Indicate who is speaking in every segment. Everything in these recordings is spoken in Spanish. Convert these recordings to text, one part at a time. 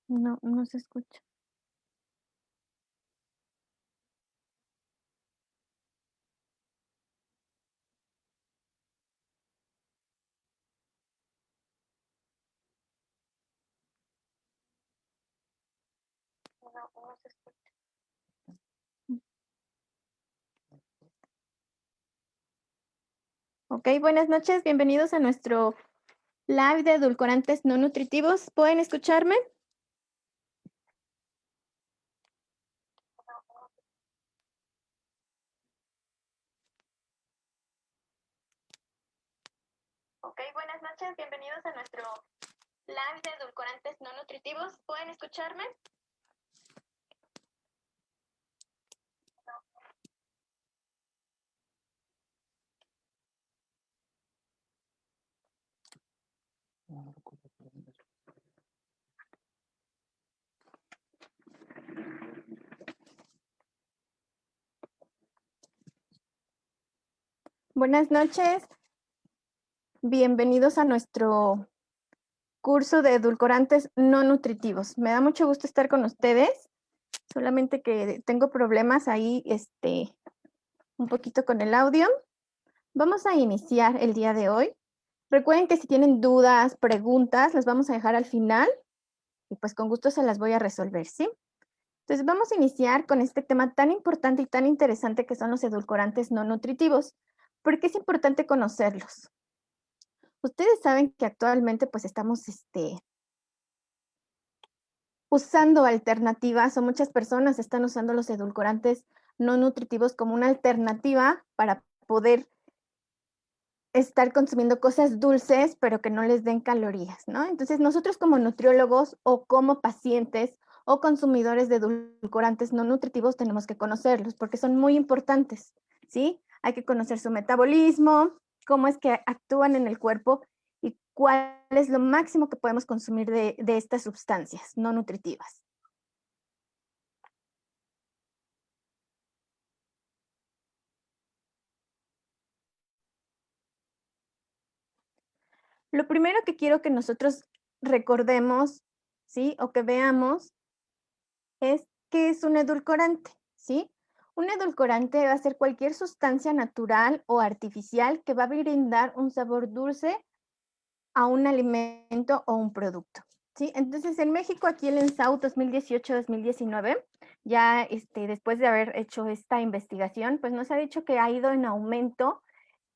Speaker 1: No, no se escucha. No, no se escucha. Ok, buenas noches, bienvenidos a nuestro live de edulcorantes no nutritivos. ¿Pueden escucharme? Ok, buenas noches, bienvenidos a nuestro live de edulcorantes no nutritivos. ¿Pueden escucharme? Buenas noches, bienvenidos a nuestro curso de edulcorantes no nutritivos. Me da mucho gusto estar con ustedes, solamente que tengo problemas ahí, un poquito con el audio. Vamos a iniciar el día de hoy. Recuerden que si tienen dudas, preguntas, las vamos a dejar al final y pues con gusto se las voy a resolver, ¿sí? Entonces vamos a iniciar con este tema tan importante y tan interesante que son los edulcorantes no nutritivos. ¿Por qué es importante conocerlos? Ustedes saben que actualmente pues estamos usando alternativas o muchas personas están usando los edulcorantes no nutritivos como una alternativa para poder estar consumiendo cosas dulces, pero que no les den calorías, ¿no? Entonces, nosotros como nutriólogos o como pacientes o consumidores de edulcorantes no nutritivos tenemos que conocerlos porque son muy importantes, ¿sí? Hay que conocer su metabolismo, cómo es que actúan en el cuerpo y cuál es lo máximo que podemos consumir de estas sustancias no nutritivas. Lo primero que quiero que nosotros recordemos, ¿sí? O que veamos es qué es un edulcorante, ¿sí? Un edulcorante va a ser cualquier sustancia natural o artificial que va a brindar un sabor dulce a un alimento o un producto, ¿sí? Entonces, en México, aquí el ENSAU 2018-2019, ya después de haber hecho esta investigación, pues nos ha dicho que ha ido en aumento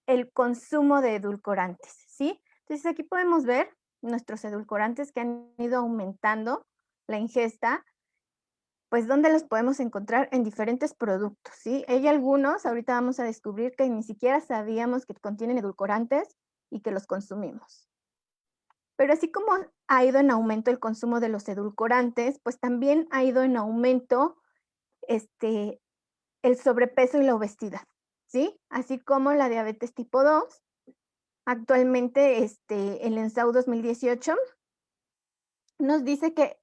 Speaker 1: el consumo de edulcorantes, ¿sí? Entonces, aquí podemos ver nuestros edulcorantes que han ido aumentando la ingesta, pues, ¿dónde los podemos encontrar? En diferentes productos, ¿sí? Hay algunos, ahorita vamos a descubrir que ni siquiera sabíamos que contienen edulcorantes y que los consumimos. Pero así como ha ido en aumento el consumo de los edulcorantes, pues también ha ido en aumento, este, el sobrepeso y la obesidad, ¿sí? Así como la diabetes tipo 2. Actualmente, el ENSAU 2018 nos dice que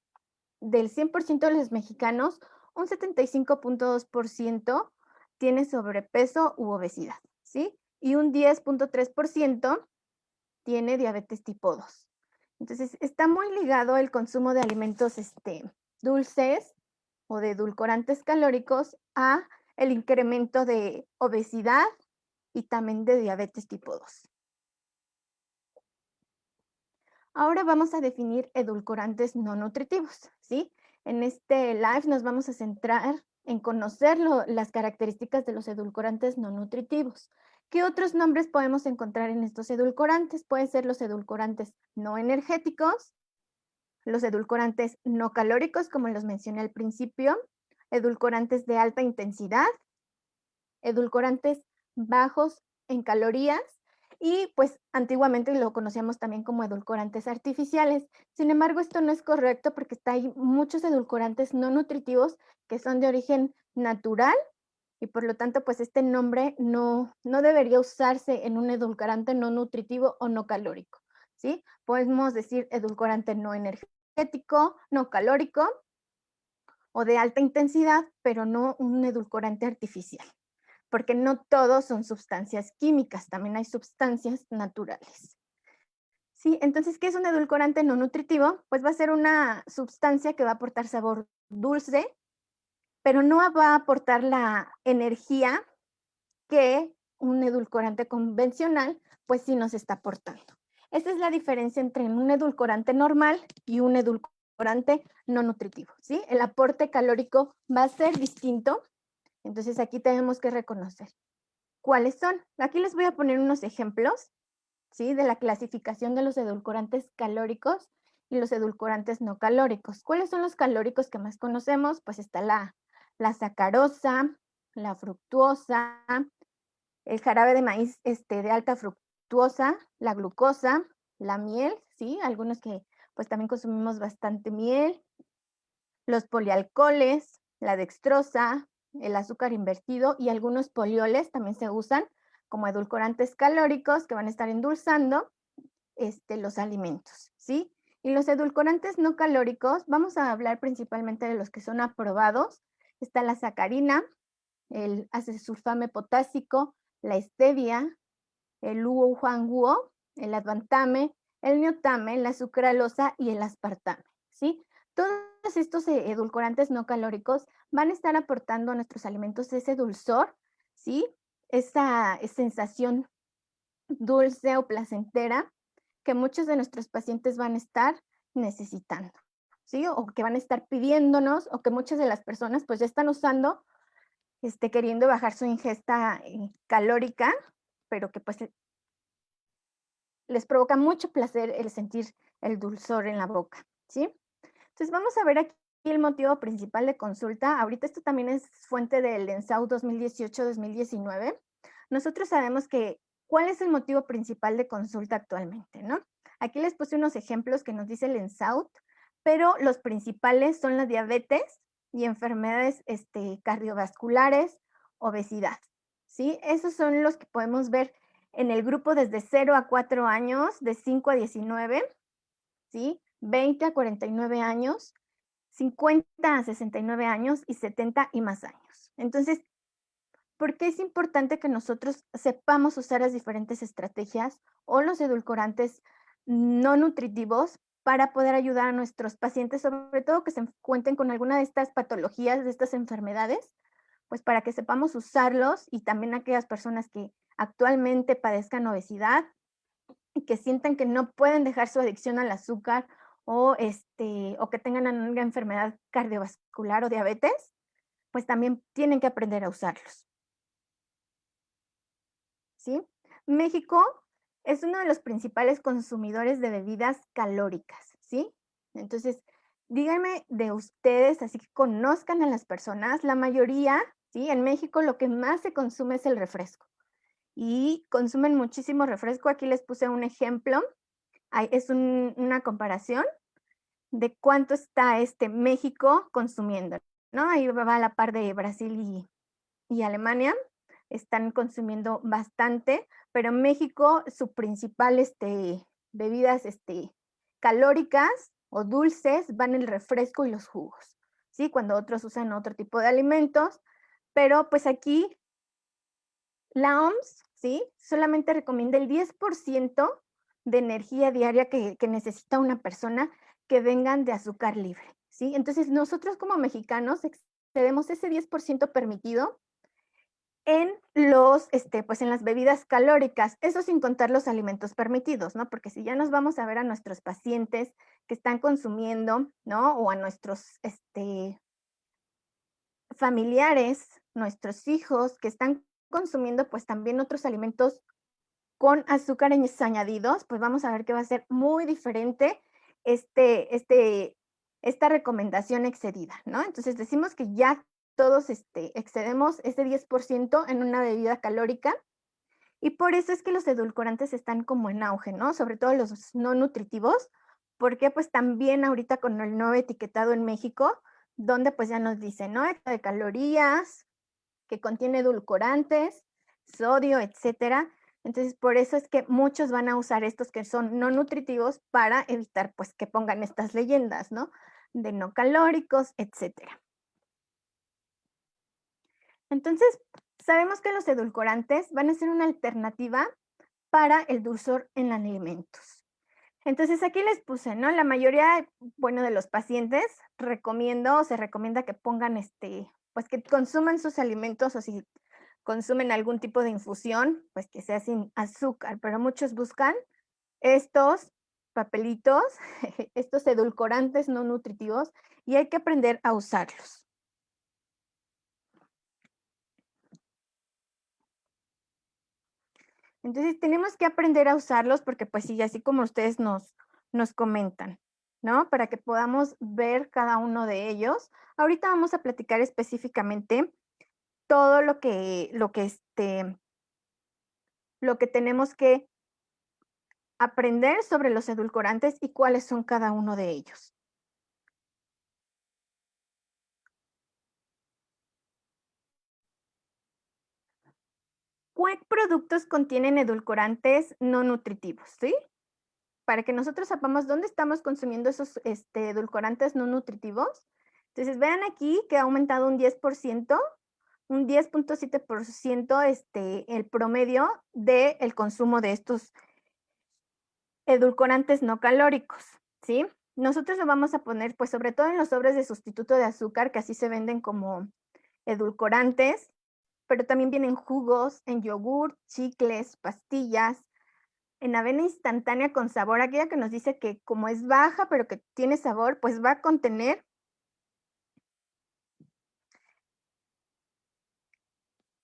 Speaker 1: del 100% de los mexicanos, un 75.2% tiene sobrepeso u obesidad, ¿sí? Y un 10.3% tiene diabetes tipo 2. Entonces, está muy ligado el consumo de alimentos dulces o de edulcorantes calóricos a el incremento de obesidad y también de diabetes tipo 2. Ahora vamos a definir edulcorantes no nutritivos, ¿sí? En este live nos vamos a centrar en conocer las características de los edulcorantes no nutritivos. ¿Qué otros nombres podemos encontrar en estos edulcorantes? Pueden ser los edulcorantes no energéticos, los edulcorantes no calóricos, como los mencioné al principio, edulcorantes de alta intensidad, edulcorantes bajos en calorías y pues antiguamente lo conocíamos también como edulcorantes artificiales. Sin embargo, esto no es correcto porque hay muchos edulcorantes no nutritivos que son de origen natural y por lo tanto pues este nombre no debería usarse en un edulcorante no nutritivo o no calórico, ¿sí? Podemos decir edulcorante no energético, no calórico o de alta intensidad, pero no un edulcorante artificial porque no todos son sustancias químicas, también hay sustancias naturales, Sí, entonces, ¿qué es un edulcorante no nutritivo? Pues va a ser una sustancia que va a aportar sabor dulce, pero no va a aportar la energía que un edulcorante convencional, pues sí nos está aportando. Esa es la diferencia entre un edulcorante normal y un edulcorante no nutritivo, ¿sí? El aporte calórico va a ser distinto, entonces aquí tenemos que reconocer cuáles son. Aquí les voy a poner unos ejemplos, ¿sí? De la clasificación de los edulcorantes calóricos y los edulcorantes no calóricos. ¿Cuáles son los calóricos que más conocemos? Pues está la sacarosa, la fructuosa, el jarabe de maíz de alta fructuosa, la glucosa, la miel, ¿sí? Algunos que pues también consumimos bastante miel, los polialcoholes, la dextrosa, el azúcar invertido y algunos polioles también se usan como edulcorantes calóricos que van a estar endulzando los alimentos, ¿sí? Y los edulcorantes no calóricos, vamos a hablar principalmente de los que son aprobados. Está la sacarina, el acesulfame potásico, la stevia, el huanguo, el advantame, el neotame, la sucralosa y el aspartame, ¿sí? Todos estos edulcorantes no calóricos van a estar aportando a nuestros alimentos ese dulzor, ¿sí? Esa sensación dulce o placentera que muchos de nuestros pacientes van a estar necesitando, ¿sí? O que van a estar pidiéndonos, o que muchas de las personas pues ya están usando, queriendo bajar su ingesta calórica, pero que pues les provoca mucho placer el sentir el dulzor en la boca, ¿sí? Entonces vamos a ver aquí el motivo principal de consulta. Ahorita esto también es fuente del ENSAU 2018-2019. Nosotros sabemos que cuál es el motivo principal de consulta actualmente, ¿no? Aquí les puse unos ejemplos que nos dice el ENSAUT, pero los principales son la diabetes y enfermedades cardiovasculares, obesidad, ¿sí? Esos son los que podemos ver en el grupo desde 0 a 4 años, de 5 a 19, ¿sí? 20 a 49 años, 50 a 69 años y 70 y más años. Entonces, ¿por qué es importante que nosotros sepamos usar las diferentes estrategias o los edulcorantes no nutritivos para poder ayudar a nuestros pacientes, sobre todo que se encuentren con alguna de estas patologías, de estas enfermedades? Pues para que sepamos usarlos, y también aquellas personas que actualmente padezcan obesidad y que sientan que no pueden dejar su adicción al azúcar, o que tengan una enfermedad cardiovascular o diabetes, pues también tienen que aprender a usarlos, ¿sí? México es uno de los principales consumidores de bebidas calóricas, ¿sí? Entonces, díganme de ustedes, así que conozcan a las personas, la mayoría, ¿sí? En México lo que más se consume es el refresco y consumen muchísimo refresco. Aquí les puse un ejemplo, es una comparación de cuánto está México consumiendo, ¿no? Ahí va a la par de Brasil y Alemania, están consumiendo bastante, pero México, su principal bebidas calóricas o dulces van el refresco y los jugos, ¿sí? Cuando otros usan otro tipo de alimentos, pero pues aquí la OMS, ¿sí? Solamente recomienda el 10% de energía diaria que necesita una persona que vengan de azúcar libre, ¿sí? Entonces, nosotros como mexicanos excedemos ese 10% permitido en pues en las bebidas calóricas, eso sin contar los alimentos permitidos, ¿no? Porque si ya nos vamos a ver a nuestros pacientes que están consumiendo, ¿no? O a nuestros, familiares, nuestros hijos que están consumiendo, pues también otros alimentos con azúcares añadidos, pues vamos a ver que va a ser muy diferente este este esta recomendación excedida, ¿no? Entonces, decimos que ya todos, excedemos ese 10% en una bebida calórica, y por eso es que los edulcorantes están como en auge, ¿no? Sobre todo los no nutritivos, porque, pues, también ahorita con el nuevo etiquetado en México, donde, pues, ya nos dice, ¿no? Extra de calorías, que contiene edulcorantes, sodio, etcétera. Entonces, por eso es que muchos van a usar estos que son no nutritivos para evitar, pues, que pongan estas leyendas, ¿no? De no calóricos, etcétera. Entonces, sabemos que los edulcorantes van a ser una alternativa para el dulzor en alimentos. Entonces, aquí les puse, ¿no? La mayoría, bueno, de los pacientes se recomienda que pongan, pues, que consuman sus alimentos, o si consumen algún tipo de infusión, pues, que sea sin azúcar, pero muchos buscan estos papelitos, estos edulcorantes no nutritivos, y hay que aprender a usarlos. Entonces, tenemos que aprender a usarlos porque, pues sí, así como ustedes nos comentan, ¿no? Para que podamos ver cada uno de ellos. Ahorita vamos a platicar específicamente todo lo que tenemos que aprender sobre los edulcorantes y cuáles son cada uno de ellos. ¿Qué productos contienen edulcorantes no nutritivos? ¿Sí? Para que nosotros sepamos dónde estamos consumiendo esos, edulcorantes no nutritivos. Entonces, vean aquí que ha aumentado un 10.7%, el promedio del consumo de estos edulcorantes no calóricos, ¿sí? Nosotros lo vamos a poner, pues, sobre todo en los sobres de sustituto de azúcar, que así se venden como edulcorantes, pero también vienen jugos, en yogur, chicles, pastillas, en avena instantánea con sabor, aquella que nos dice que como es baja, pero que tiene sabor, pues va a contener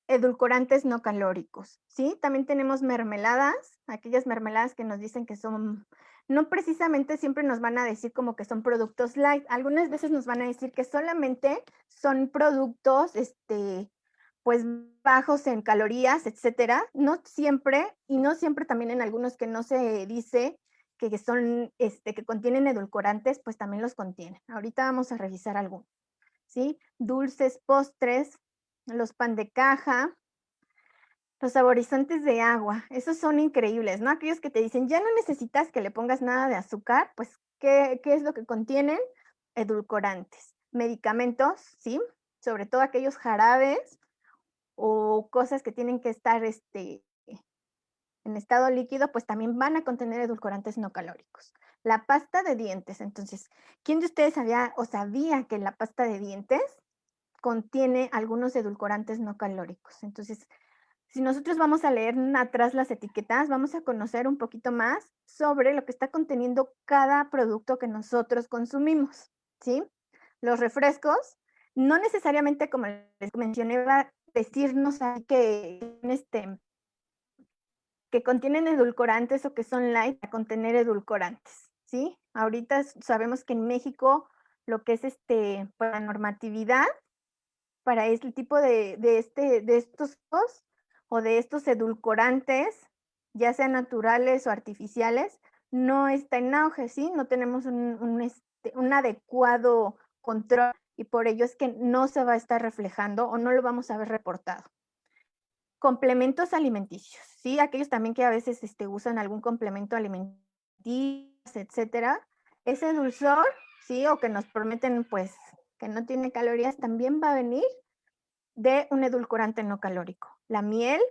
Speaker 1: edulcorantes no calóricos, ¿sí? También tenemos mermeladas, aquellas mermeladas que nos dicen que son no precisamente siempre nos van a decir como que son productos light, algunas veces nos van a decir que solamente son productos, pues, bajos en calorías, etcétera, no siempre, y no siempre también en algunos que no se dice que son, que contienen edulcorantes, pues también los contienen. Ahorita vamos a revisar algunos, ¿sí? Dulces, postres, los pan de caja, los saborizantes de agua, esos son increíbles, ¿no? Aquellos que te dicen: "Ya no necesitas que le pongas nada de azúcar", pues, ¿qué es lo que contienen? Edulcorantes. Medicamentos, ¿sí? Sobre todo aquellos jarabes o cosas que tienen que estar, en estado líquido, pues también van a contener edulcorantes no calóricos. La pasta de dientes, entonces, ¿quién de ustedes sabía que la pasta de dientes contiene algunos edulcorantes no calóricos? Entonces, si nosotros vamos a leer atrás las etiquetas, vamos a conocer un poquito más sobre lo que está conteniendo cada producto que nosotros consumimos, ¿sí? Los refrescos, no necesariamente, como les mencioné, va a decirnos ahí que contienen edulcorantes o que son light a contener edulcorantes, ¿sí? Ahorita sabemos que en México lo que es, pues, la normatividad para este tipo de estos o de estos edulcorantes, ya sean naturales o artificiales, no está en auge, ¿sí? No tenemos un adecuado control y por ello es que no se va a estar reflejando o no lo vamos a ver reportado. Complementos alimenticios, ¿sí? Aquellos también que a veces, usan algún complemento alimenticio, etcétera. Ese dulzor, ¿sí? O que nos prometen, pues, que no tiene calorías, también va a venir de un edulcorante no calórico. La miel,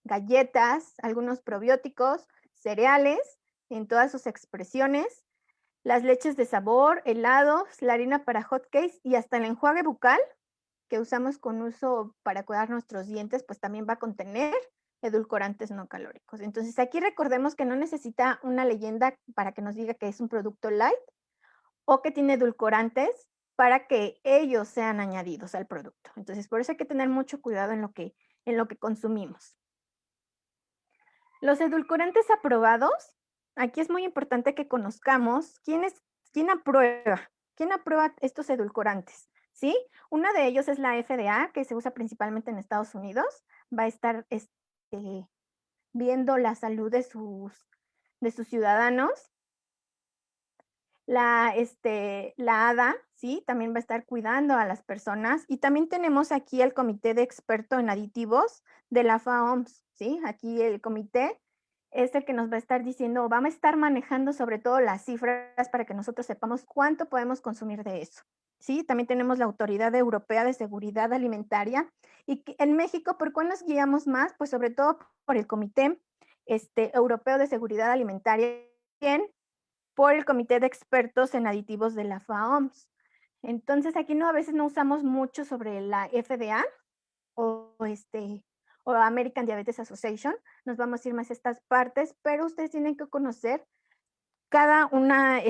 Speaker 1: galletas, algunos probióticos, cereales, en todas sus expresiones, las leches de sabor, helados, la harina para hot cakes y hasta el enjuague bucal que usamos con uso para cuidar nuestros dientes, pues también va a contener edulcorantes no calóricos. Entonces, aquí recordemos que no necesita una leyenda para que nos diga que es un producto light o que tiene edulcorantes para que ellos sean añadidos al producto. Entonces, por eso hay que tener mucho cuidado en lo que consumimos. Los edulcorantes aprobados, aquí es muy importante que conozcamos quién aprueba, quién aprueba estos edulcorantes, ¿sí? Uno de ellos es la FDA, que se usa principalmente en Estados Unidos, va a estar, viendo la salud de sus ciudadanos. La ADA, ¿sí? También va a estar cuidando a las personas. Y también tenemos aquí el comité de experto en aditivos de la FAOMS, ¿sí? Aquí el comité es el que nos va a estar diciendo, o va a estar manejando sobre todo las cifras para que nosotros sepamos cuánto podemos consumir de eso, ¿sí? También tenemos la Autoridad Europea de Seguridad Alimentaria y en México, ¿por cuál nos guiamos más? Pues sobre todo por el Comité Europeo de Seguridad Alimentaria por el Comité de Expertos en Aditivos de la FAOMS. Entonces, aquí a veces no usamos mucho sobre la FDA o, o American Diabetes Association, nos vamos a ir más a estas partes, pero ustedes tienen que conocer cada una,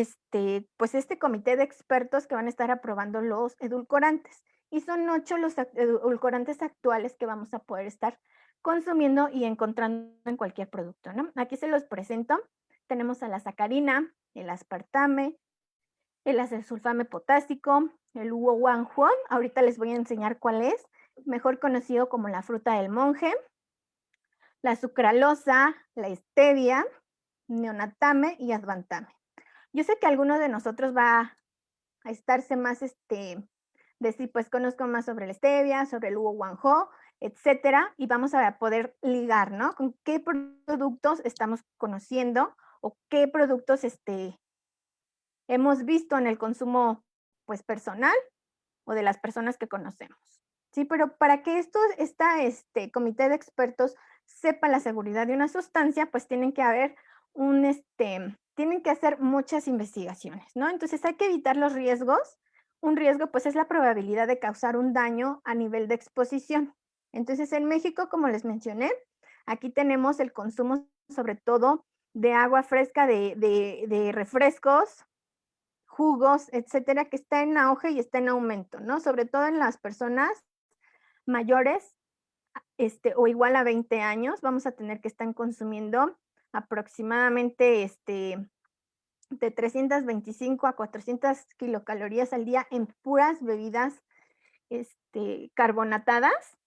Speaker 1: pues este comité de expertos que van a estar aprobando los edulcorantes. Y son 8 los edulcorantes actuales que vamos a poder estar consumiendo y encontrando en cualquier producto, ¿no? Aquí se los presento. Tenemos a la sacarina, el aspartame, el acesulfame potásico, el huo-guanhuo, ahorita les voy a enseñar cuál es, mejor conocido como la fruta del monje, la sucralosa, la stevia, neonatame y advantame. Yo sé que alguno de nosotros va a estarse más, decir, pues conozco más sobre la stevia, sobre el huo-guanhuo, etcétera, y vamos a poder ligar, ¿no? Con qué productos estamos conociendo o qué productos, hemos visto en el consumo, pues, personal o de las personas que conocemos. Sí, pero para que este comité de expertos sepa la seguridad de una sustancia, pues tienen que haber tienen que hacer muchas investigaciones, ¿no? Entonces hay que evitar los riesgos. Un riesgo, pues, es la probabilidad de causar un daño a nivel de exposición. Entonces, en México, como les mencioné, aquí tenemos el consumo, sobre todo, de agua fresca, de refrescos, jugos, etcétera, que está en auge y está en aumento, ¿no? Sobre todo en las personas mayores, o igual a 20 años, vamos a tener que estar consumiendo aproximadamente, de 325 a 400 kilocalorías al día en puras bebidas, carbonatadas.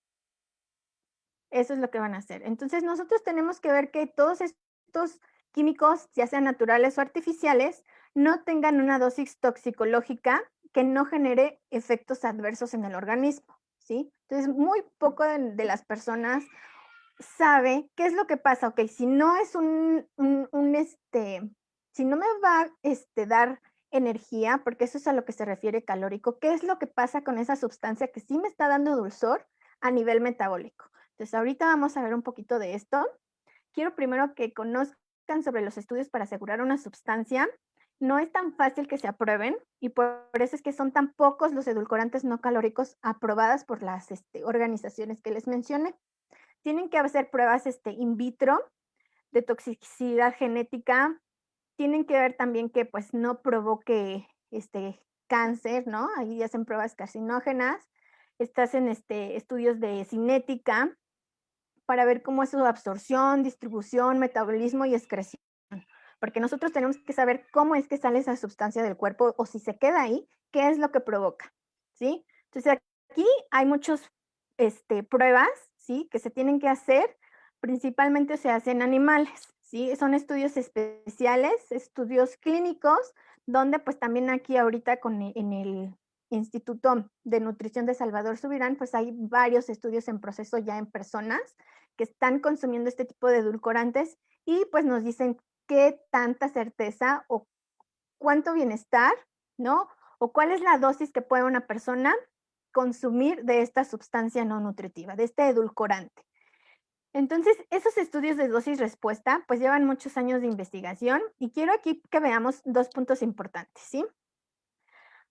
Speaker 1: Eso es lo que van a hacer. Entonces, nosotros tenemos que ver que todos estos químicos, ya sean naturales o artificiales, no tengan una dosis toxicológica que no genere efectos adversos en el organismo, ¿sí? Entonces, muy poco de las personas sabe qué es lo que pasa. Ok, si no es si no me va a dar energía, porque eso es a lo que se refiere calórico, ¿qué es lo que pasa con esa sustancia que sí me está dando dulzor a nivel metabólico? Entonces, ahorita vamos a ver un poquito de esto. Quiero primero que conozcan sobre los estudios para asegurar una sustancia. No es tan fácil que se aprueben y por eso es que son tan pocos los edulcorantes no calóricos aprobadas por las organizaciones que les mencioné. Tienen que hacer pruebas in vitro de toxicidad genética. Tienen que ver también que pues no provoque cáncer, ¿no? Ahí hacen pruebas carcinógenas. Hacen estudios de cinética para ver cómo es su absorción, distribución, metabolismo y excreción. Porque nosotros tenemos que saber cómo es que sale esa sustancia del cuerpo o si se queda ahí, qué es lo que provoca, ¿sí? Entonces aquí hay muchas pruebas, ¿sí? Que se tienen que hacer, principalmente se hacen en animales, ¿sí? Son estudios especiales, estudios clínicos, donde pues también aquí ahorita en el Instituto de Nutrición de Salvador Subirán, pues hay varios estudios en proceso ya en personas que están consumiendo este tipo de edulcorantes y pues nos dicen qué tanta certeza o cuánto bienestar, ¿no? O cuál es la dosis que puede una persona consumir de esta sustancia no nutritiva, de este edulcorante. Entonces, esos estudios de dosis-respuesta, pues llevan muchos años de investigación y quiero aquí que veamos 2 puntos importantes, ¿sí?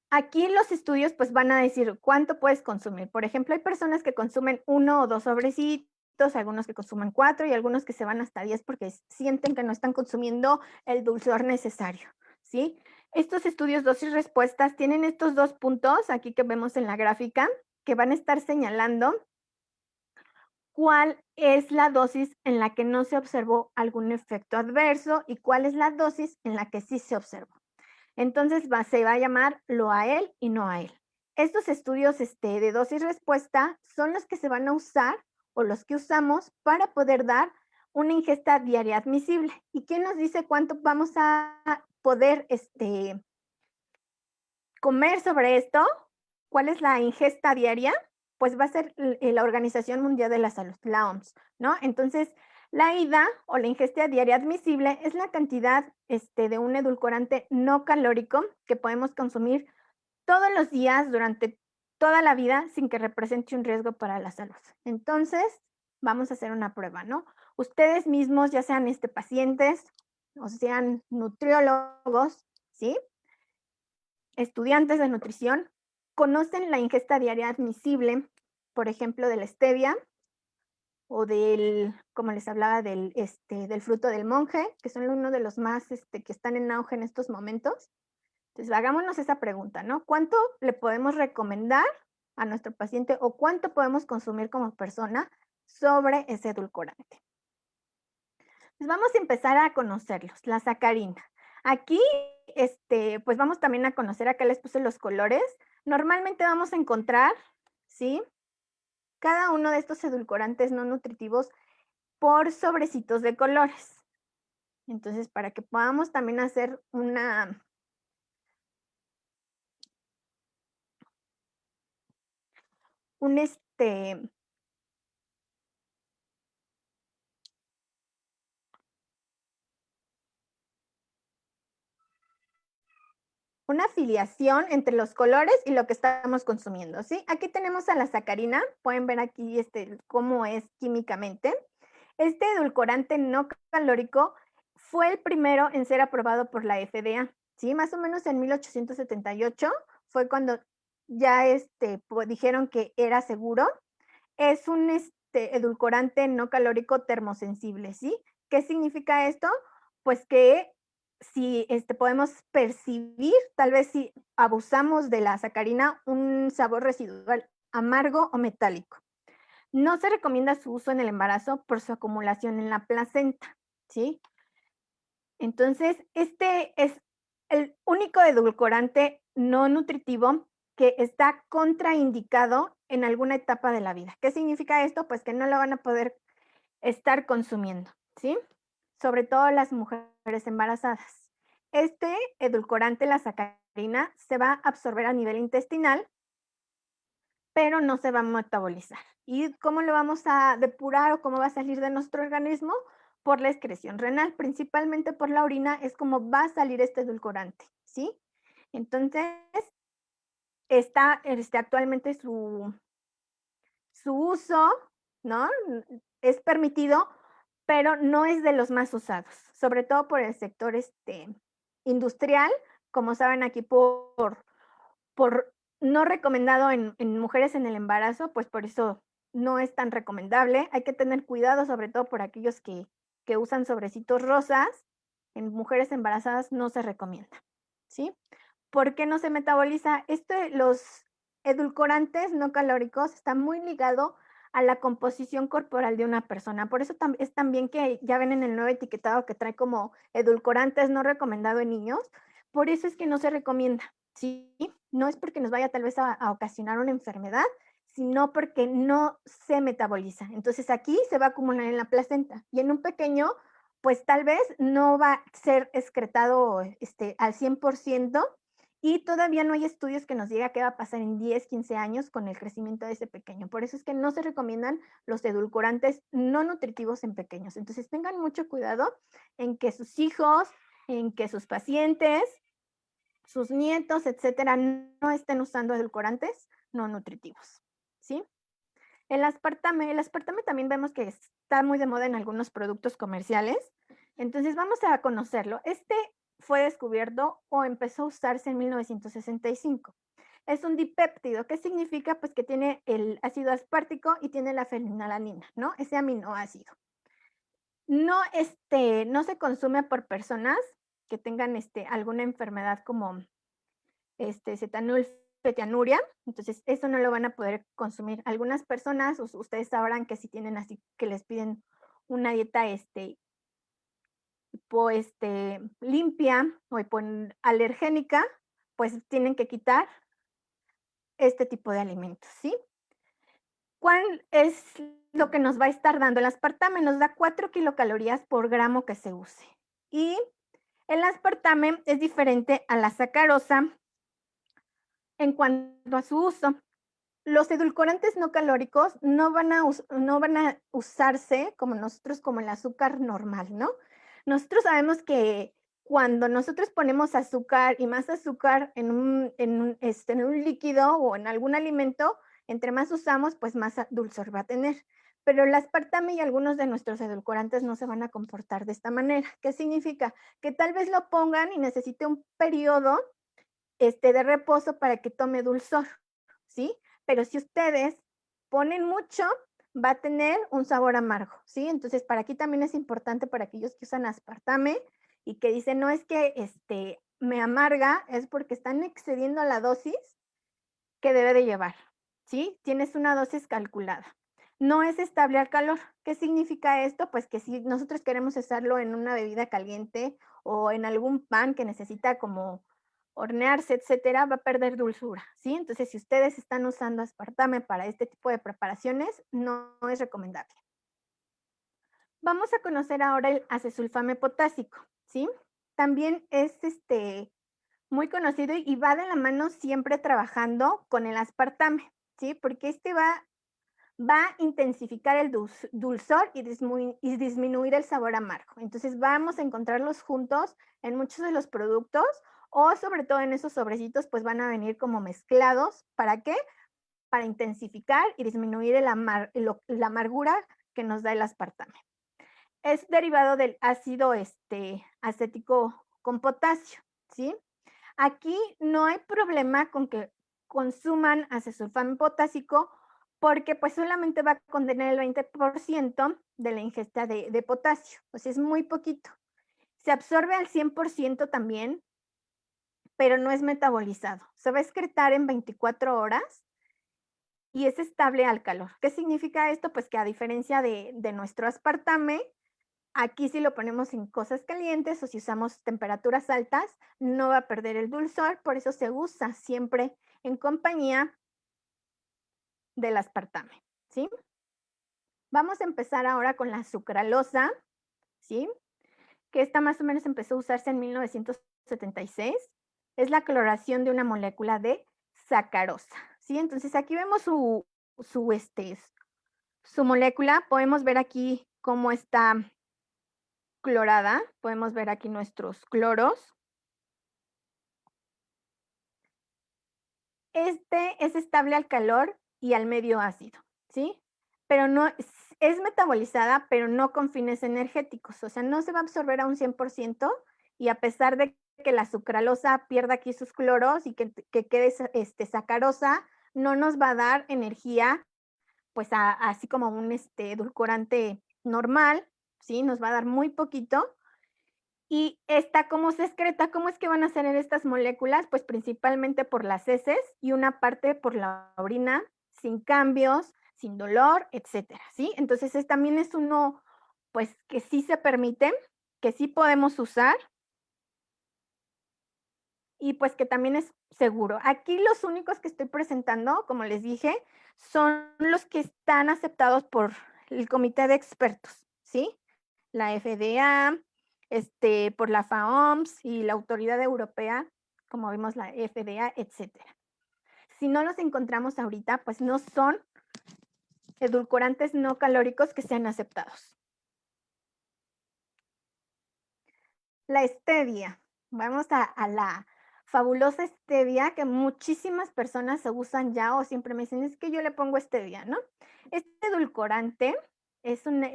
Speaker 1: Aquí los estudios, pues van a decir cuánto puedes consumir. Por ejemplo, hay personas que consumen 1 o 2 sobrecitos, algunos que consumen 4 y algunos que se van hasta 10 porque sienten que no están consumiendo el dulzor necesario, ¿sí? Estos estudios dosis-respuestas tienen estos 2 puntos aquí que vemos en la gráfica que van a estar señalando cuál es la dosis en la que no se observó algún efecto adverso y cuál es la dosis en la que sí se observó. Entonces se va a llamar lo a él y no a él. Estos estudios de dosis-respuesta son los que se van a usar o los que usamos para poder dar una ingesta diaria admisible. ¿Y quién nos dice cuánto vamos a poder comer sobre esto? ¿Cuál es la ingesta diaria? Pues va a ser la Organización Mundial de la Salud, la OMS, ¿no? Entonces, la IDA o la ingesta diaria admisible es la cantidad de un edulcorante no calórico que podemos consumir todos los días durante toda la vida sin que represente un riesgo para la salud. Entonces, vamos a hacer una prueba, ¿no? Ustedes mismos, ya sean pacientes o sean nutriólogos, ¿sí? Estudiantes de nutrición, conocen la ingesta diaria admisible, por ejemplo, de la stevia o del, como les hablaba, del fruto del monje, que son uno de los más que están en auge en estos momentos. Entonces, hagámonos esa pregunta, ¿no? ¿Cuánto le podemos recomendar a nuestro paciente o cuánto podemos consumir como persona sobre ese edulcorante? Pues vamos a empezar a conocerlos, la sacarina. Aquí, pues vamos también a conocer, acá les puse los colores. Normalmente vamos a encontrar, ¿sí? Cada uno de estos edulcorantes no nutritivos por sobrecitos de colores. Entonces, para que podamos también hacer un una afiliación entre los colores y lo que estamos consumiendo, ¿sí? Aquí tenemos a la sacarina, pueden ver aquí cómo es químicamente. Este edulcorante no calórico fue el primero en ser aprobado por la FDA, ¿sí? Más o menos en 1878 fue cuando ya dijeron que era seguro. Es un edulcorante no calórico termosensible, ¿sí? ¿Qué significa esto? Pues que si podemos percibir, tal vez si abusamos de la sacarina, un sabor residual amargo o metálico. No se recomienda su uso en el embarazo por su acumulación en la placenta, ¿sí? Entonces, este es el único edulcorante no nutritivo que está contraindicado en alguna etapa de la vida. ¿Qué significa esto? Pues que no lo van a poder estar consumiendo, ¿sí? Sobre todo las mujeres embarazadas. Este edulcorante, la sacarina, se va a absorber a nivel intestinal, pero no se va a metabolizar. ¿Y cómo lo vamos a depurar o cómo va a salir de nuestro organismo? Por la excreción renal, principalmente por la orina, es como va a salir este edulcorante, ¿sí? Entonces, está actualmente su uso, ¿no? Es permitido, pero no es de los más usados, sobre todo por el sector industrial, como saben aquí por no recomendado en mujeres en el embarazo, pues por eso no es tan recomendable. Hay que tener cuidado, sobre todo por aquellos que usan sobrecitos rosas. En mujeres embarazadas no se recomienda, ¿sí? ¿Por qué no se metaboliza? Los edulcorantes no calóricos están muy ligados a la composición corporal de una persona. Por eso es también que ya ven en el nuevo etiquetado que trae como edulcorantes no recomendado en niños. Por eso es que no se recomienda, ¿sí? No es porque nos vaya tal vez a ocasionar una enfermedad, sino porque no se metaboliza. Entonces aquí se va a acumular en la placenta y en un pequeño, pues tal vez no va a ser excretado al 100%, y todavía no hay estudios que nos diga qué va a pasar en 10, 15 años con el crecimiento de ese pequeño. Por eso es que no se recomiendan los edulcorantes no nutritivos en pequeños. Entonces tengan mucho cuidado en que sus hijos, en que sus pacientes, sus nietos, etcétera, no estén usando edulcorantes no nutritivos, ¿sí? El aspartame también vemos que está muy de moda en algunos productos comerciales. Entonces vamos a conocerlo. Fue descubierto o empezó a usarse en 1965. Es un dipéptido. ¿Qué significa? Pues que tiene el ácido aspartico y tiene la fenilalanina, ¿no? Ese aminoácido. No, no se consume por personas que tengan alguna enfermedad como cetanulfetianuria, entonces eso no lo van a poder consumir. Algunas personas, ustedes sabrán que si tienen así que les piden una dieta limpia o alergénica, pues tienen que quitar este tipo de alimentos, ¿sí? ¿Cuál es lo que nos va a estar dando? El aspartame nos da 4 kilocalorías por gramo que se use. Y el aspartame es diferente a la sacarosa en cuanto a su uso. Los edulcorantes no calóricos no van a usarse como nosotros, como el azúcar normal, ¿no? Nosotros sabemos que cuando nosotros ponemos azúcar y más azúcar en un líquido o en algún alimento, entre más usamos, pues más dulzor va a tener. pero el aspartame y algunos de nuestros edulcorantes no se van a comportar de esta manera. ¿Qué significa? Que tal vez lo pongan y necesite un periodo de reposo para que tome dulzor, ¿sí? Pero si ustedes ponen mucho, va a tener un sabor amargo, ¿sí? Entonces, para aquí también es importante para aquellos que usan aspartame y que dicen, no es que me amarga, es porque están excediendo la dosis que debe de llevar, ¿sí? Tienes una dosis calculada. No es estable al calor. ¿Qué significa esto? Pues que si nosotros queremos usarlo en una bebida caliente o en algún pan que necesita como hornearse, etcétera, va a perder dulzura, ¿sí? Entonces, si ustedes están usando aspartame para este tipo de preparaciones, no es recomendable. Vamos a conocer ahora el acesulfame potásico, ¿sí? También es muy conocido y va de la mano siempre trabajando con el aspartame, ¿sí? Porque va a intensificar el dulzor y disminuir el sabor amargo. Entonces vamos a encontrarlos juntos en muchos de los productos o sobre todo en esos sobrecitos, pues van a venir como mezclados. ¿Para qué? Para intensificar y disminuir la amargura que nos da el aspartame. Es derivado del ácido acético con potasio, ¿sí? Aquí no hay problema con que consuman acesulfame potásico porque pues solamente va a contener el 20% de la ingesta de potasio, o sea, es muy poquito. Se absorbe al 100% también, pero no es metabolizado. Se va a excretar en 24 horas y es estable al calor. ¿Qué significa esto? Pues que a diferencia de nuestro aspartame, aquí si lo ponemos en cosas calientes o si usamos temperaturas altas, no va a perder el dulzor, por eso se usa siempre en compañía del aspartame, ¿sí? Vamos a empezar ahora con la sucralosa, ¿sí? Que esta más o menos empezó a usarse en 1976. Es la cloración de una molécula de sacarosa, ¿sí? Entonces aquí vemos su molécula. Podemos ver aquí cómo está clorada. Podemos ver aquí nuestros cloros. Este es estable al calor y al medio ácido, ¿sí? Pero no es metabolizada, pero no con fines energéticos, o sea, no se va a absorber a un 100% y a pesar de que la sucralosa pierda aquí sus cloros y que quede sacarosa, no nos va a dar energía, pues así como un edulcorante normal, ¿sí? Nos va a dar muy poquito y esta, ¿cómo se excreta? ¿Cómo es que van a ser estas moléculas? Pues principalmente por las heces y una parte por la orina, sin cambios, sin dolor, etcétera, ¿sí? Entonces, también es uno, pues, que sí se permite, que sí podemos usar y pues que también es seguro. Aquí los únicos que estoy presentando, como les dije, son los que están aceptados por el comité de expertos, ¿sí? La FDA, por la FAOMS y la Autoridad Europea, como vimos la FDA, etcétera. Si no los encontramos ahorita, pues no son edulcorantes no calóricos que sean aceptados. La stevia. Vamos a la fabulosa stevia que muchísimas personas se usan ya o siempre me dicen, es que yo le pongo stevia, ¿no? Este edulcorante es una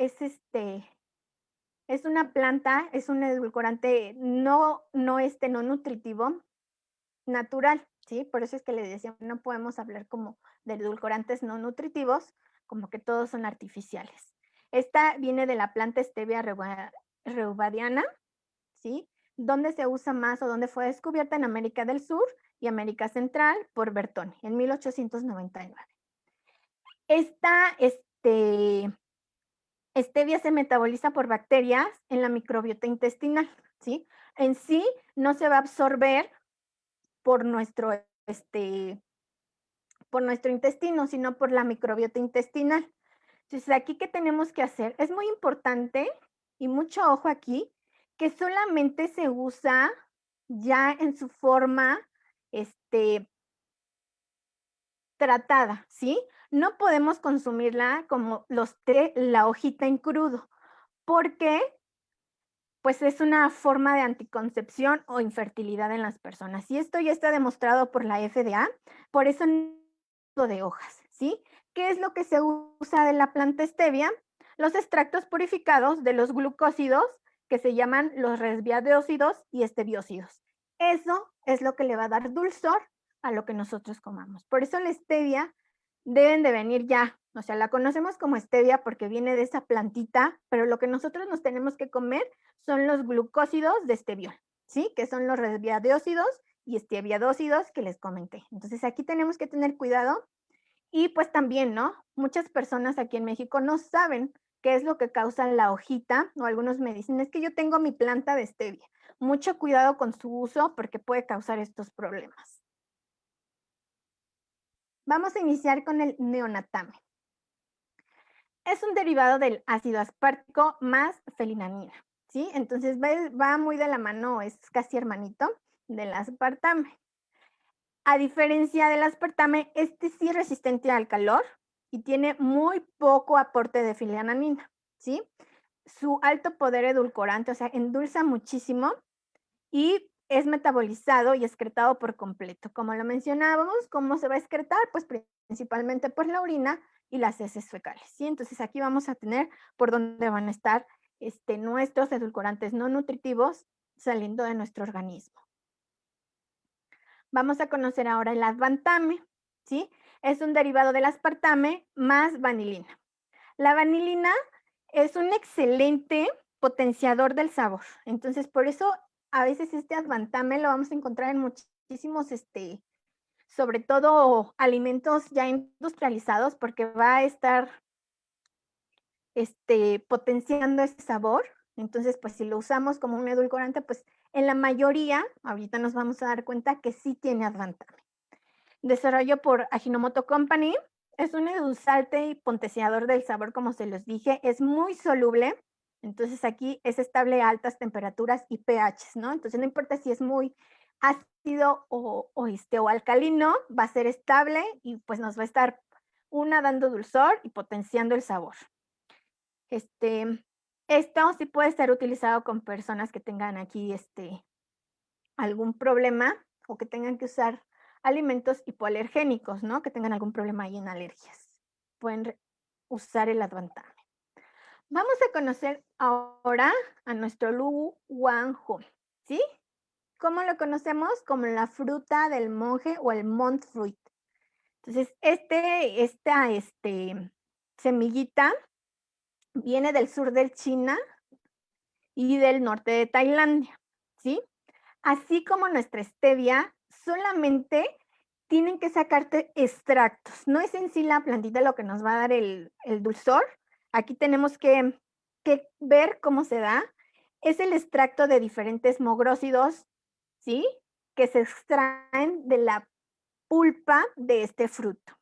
Speaker 1: planta, es un edulcorante no nutritivo, natural, ¿sí? Por eso es que les decía, no podemos hablar como de edulcorantes no nutritivos, como que todos son artificiales. Esta viene de la planta Stevia reubadiana, ¿sí? Donde se usa más o donde fue descubierta en América del Sur y América Central por Bertoni en 1899. Esta stevia se metaboliza por bacterias en la microbiota intestinal, ¿sí? En sí no se va a absorber por por nuestro intestino, sino por la microbiota intestinal. Entonces, aquí, ¿qué tenemos que hacer? Es muy importante y mucho ojo aquí, que solamente se usa ya en su forma, tratada, ¿sí? No podemos consumirla como la hojita en crudo, porque pues es una forma de anticoncepción o infertilidad en las personas. Y esto ya está demostrado por la FDA, por eso no de hojas, ¿sí? ¿Qué es lo que se usa de la planta stevia? Los extractos purificados de los glucósidos que se llaman los resveratrolsidos y esteviósidos. Eso es lo que le va a dar dulzor a lo que nosotros comamos. Por eso la stevia deben de venir ya, o sea, la conocemos como stevia porque viene de esa plantita, pero lo que nosotros nos tenemos que comer son los glucósidos de esteviol, ¿sí? Que son los resveratrolsidos y esteviadósidos que les comenté. Entonces aquí tenemos que tener cuidado y pues también, ¿no? Muchas personas aquí en México no saben qué es lo que causa la hojita, o algunos me dicen, es que yo tengo mi planta de stevia. Mucho cuidado con su uso porque puede causar estos problemas. Vamos a iniciar con el neonatame. Es un derivado del ácido aspartico más felinanina, ¿sí? Entonces va muy de la mano, es casi hermanito del aspartame. A diferencia del aspartame, este sí es resistente al calor y tiene muy poco aporte de fenilalanina, ¿sí? Su alto poder edulcorante, o sea, endulza muchísimo y es metabolizado y excretado por completo. Como lo mencionábamos, ¿cómo se va a excretar? Pues principalmente por la orina y las heces fecales, ¿sí? Entonces aquí vamos a tener por dónde van a estar nuestros edulcorantes no nutritivos saliendo de nuestro organismo. Vamos a conocer ahora el aspartame, ¿sí? Es un derivado del aspartame más vanilina. La vanilina es un excelente potenciador del sabor. Entonces, por eso a veces este aspartame lo vamos a encontrar en muchísimos, sobre todo alimentos ya industrializados, porque va a estar, potenciando ese sabor. Entonces, pues si lo usamos como un edulcorante, pues en la mayoría, ahorita nos vamos a dar cuenta que sí tiene aspartame. Desarrollo por Ajinomoto Company. Es un endulzante y potenciador del sabor, como se los dije. Es muy soluble. Entonces aquí es estable a altas temperaturas y pH, ¿no? Entonces no importa si es muy ácido o alcalino, va a ser estable y pues nos va a estar dando dulzor y potenciando el sabor. Este, esto sí puede ser utilizado con personas que tengan aquí algún problema o que tengan que usar alimentos hipoalergénicos, ¿no? Que tengan algún problema ahí en alergias. Pueden usar el Advantame. Vamos a conocer ahora a nuestro Lu Wanhu, ¿sí? ¿Cómo lo conocemos? Como la fruta del monje o el monk fruit. Entonces, esta semillita viene del sur de China y del norte de Tailandia, ¿sí? Así como nuestra stevia, solamente tienen que sacarte extractos. No es en sí la plantita lo que nos va a dar el dulzor. Aquí tenemos que ver cómo se da. Es el extracto de diferentes mogrósidos, ¿sí? Que se extraen de la pulpa de este fruto.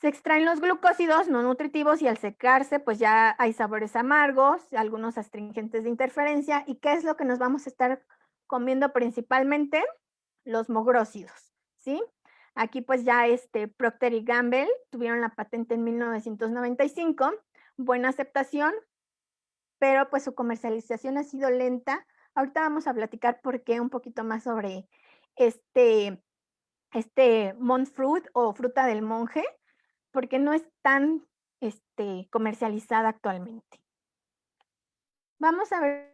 Speaker 1: Se extraen los glucósidos no nutritivos y al secarse, pues ya hay sabores amargos, algunos astringentes de interferencia. ¿Y qué es lo que nos vamos a estar comiendo principalmente? Los mogrósidos, ¿sí? Aquí pues ya Procter y Gamble tuvieron la patente en 1995, buena aceptación, pero pues su comercialización ha sido lenta. Ahorita vamos a platicar por qué un poquito más sobre este, monk fruit o fruta del monje, porque no es tan, comercializada actualmente. Vamos a ver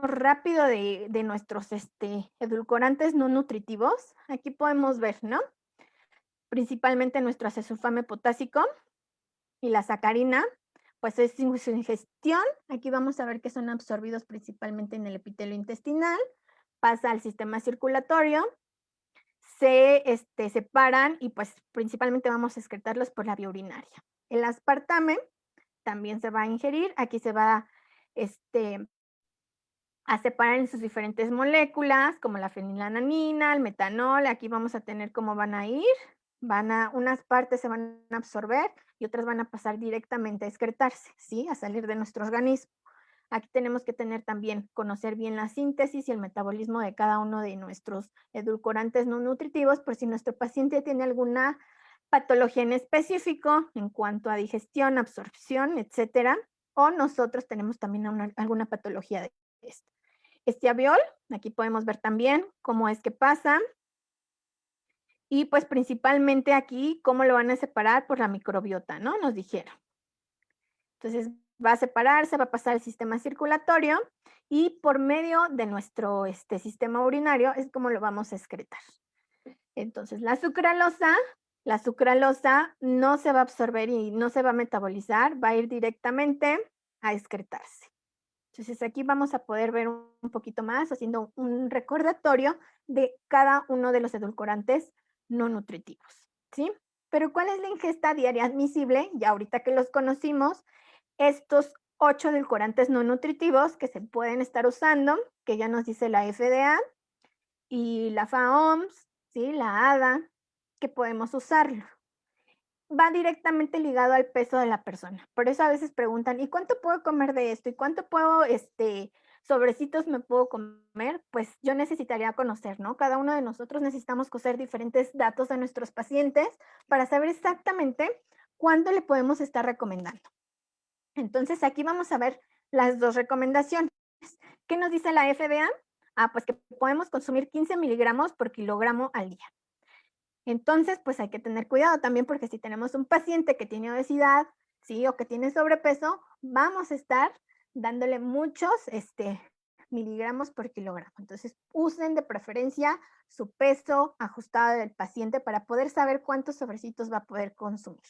Speaker 1: rápido de nuestros, edulcorantes no nutritivos. Aquí podemos ver, ¿no? Principalmente nuestro acesulfame potásico y la sacarina, pues es su ingestión. Aquí vamos a ver que son absorbidos principalmente en el epitelio intestinal, pasa al sistema circulatorio, se separan y pues principalmente vamos a excretarlos por la vía urinaria. El aspartame también se va a ingerir, aquí se va este, a separar en sus diferentes moléculas, como la fenilalanina, el metanol, aquí vamos a tener cómo van a ir, unas partes se van a absorber y otras van a pasar directamente a excretarse, ¿sí? A salir de nuestro organismo. Aquí tenemos que tener también, conocer bien la síntesis y el metabolismo de cada uno de nuestros edulcorantes no nutritivos, por si nuestro paciente tiene alguna patología en específico en cuanto a digestión, absorción, etcétera, o nosotros tenemos también alguna patología de esto. Estiaviol, aquí podemos ver también cómo es que pasa. Y pues principalmente aquí, ¿cómo lo van a separar? Por la microbiota, ¿no? Nos dijeron. Entonces va a separarse, va a pasar al sistema circulatorio y por medio de nuestro sistema urinario es como lo vamos a excretar. Entonces la sucralosa no se va a absorber y no se va a metabolizar, va a ir directamente a excretarse. Entonces aquí vamos a poder ver un poquito más haciendo un recordatorio de cada uno de los edulcorantes no nutritivos, ¿sí? Pero ¿cuál es la ingesta diaria admisible? Ya ahorita que los conocimos, estos 8 edulcorantes no nutritivos que se pueden estar usando, que ya nos dice la FDA y la FAOMS, ¿sí? La ADA, que podemos usarlo. Va directamente ligado al peso de la persona. Por eso a veces preguntan, ¿y cuánto puedo comer de esto? ¿Y cuánto puedo, sobrecitos me puedo comer? Pues yo necesitaría conocer, ¿no? Cada uno de nosotros necesitamos conocer diferentes datos de nuestros pacientes para saber exactamente cuánto le podemos estar recomendando. Entonces aquí vamos a ver las dos recomendaciones. ¿Qué nos dice la FDA? Pues que podemos consumir 15 miligramos por kilogramo al día. Entonces, pues hay que tener cuidado también porque si tenemos un paciente que tiene obesidad, ¿sí? O que tiene sobrepeso, vamos a estar dándole muchos miligramos por kilogramo. Entonces, usen de preferencia su peso ajustado del paciente para poder saber cuántos sobrecitos va a poder consumir.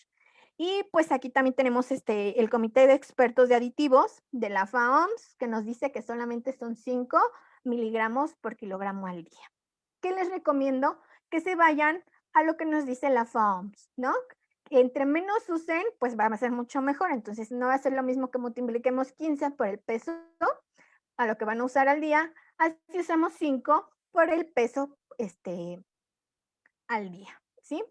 Speaker 1: Y pues aquí también tenemos el Comité de Expertos de Aditivos de la FAOMS que nos dice que solamente son 5 miligramos por kilogramo al día. ¿Qué les recomiendo? Que se vayan a lo que nos dice la FAOMS, ¿no? Entre menos usen, pues va a ser mucho mejor. Entonces, no va a ser lo mismo que multipliquemos 15 por el peso a lo que van a usar al día, así usamos 5 por el peso al día, ¿sí?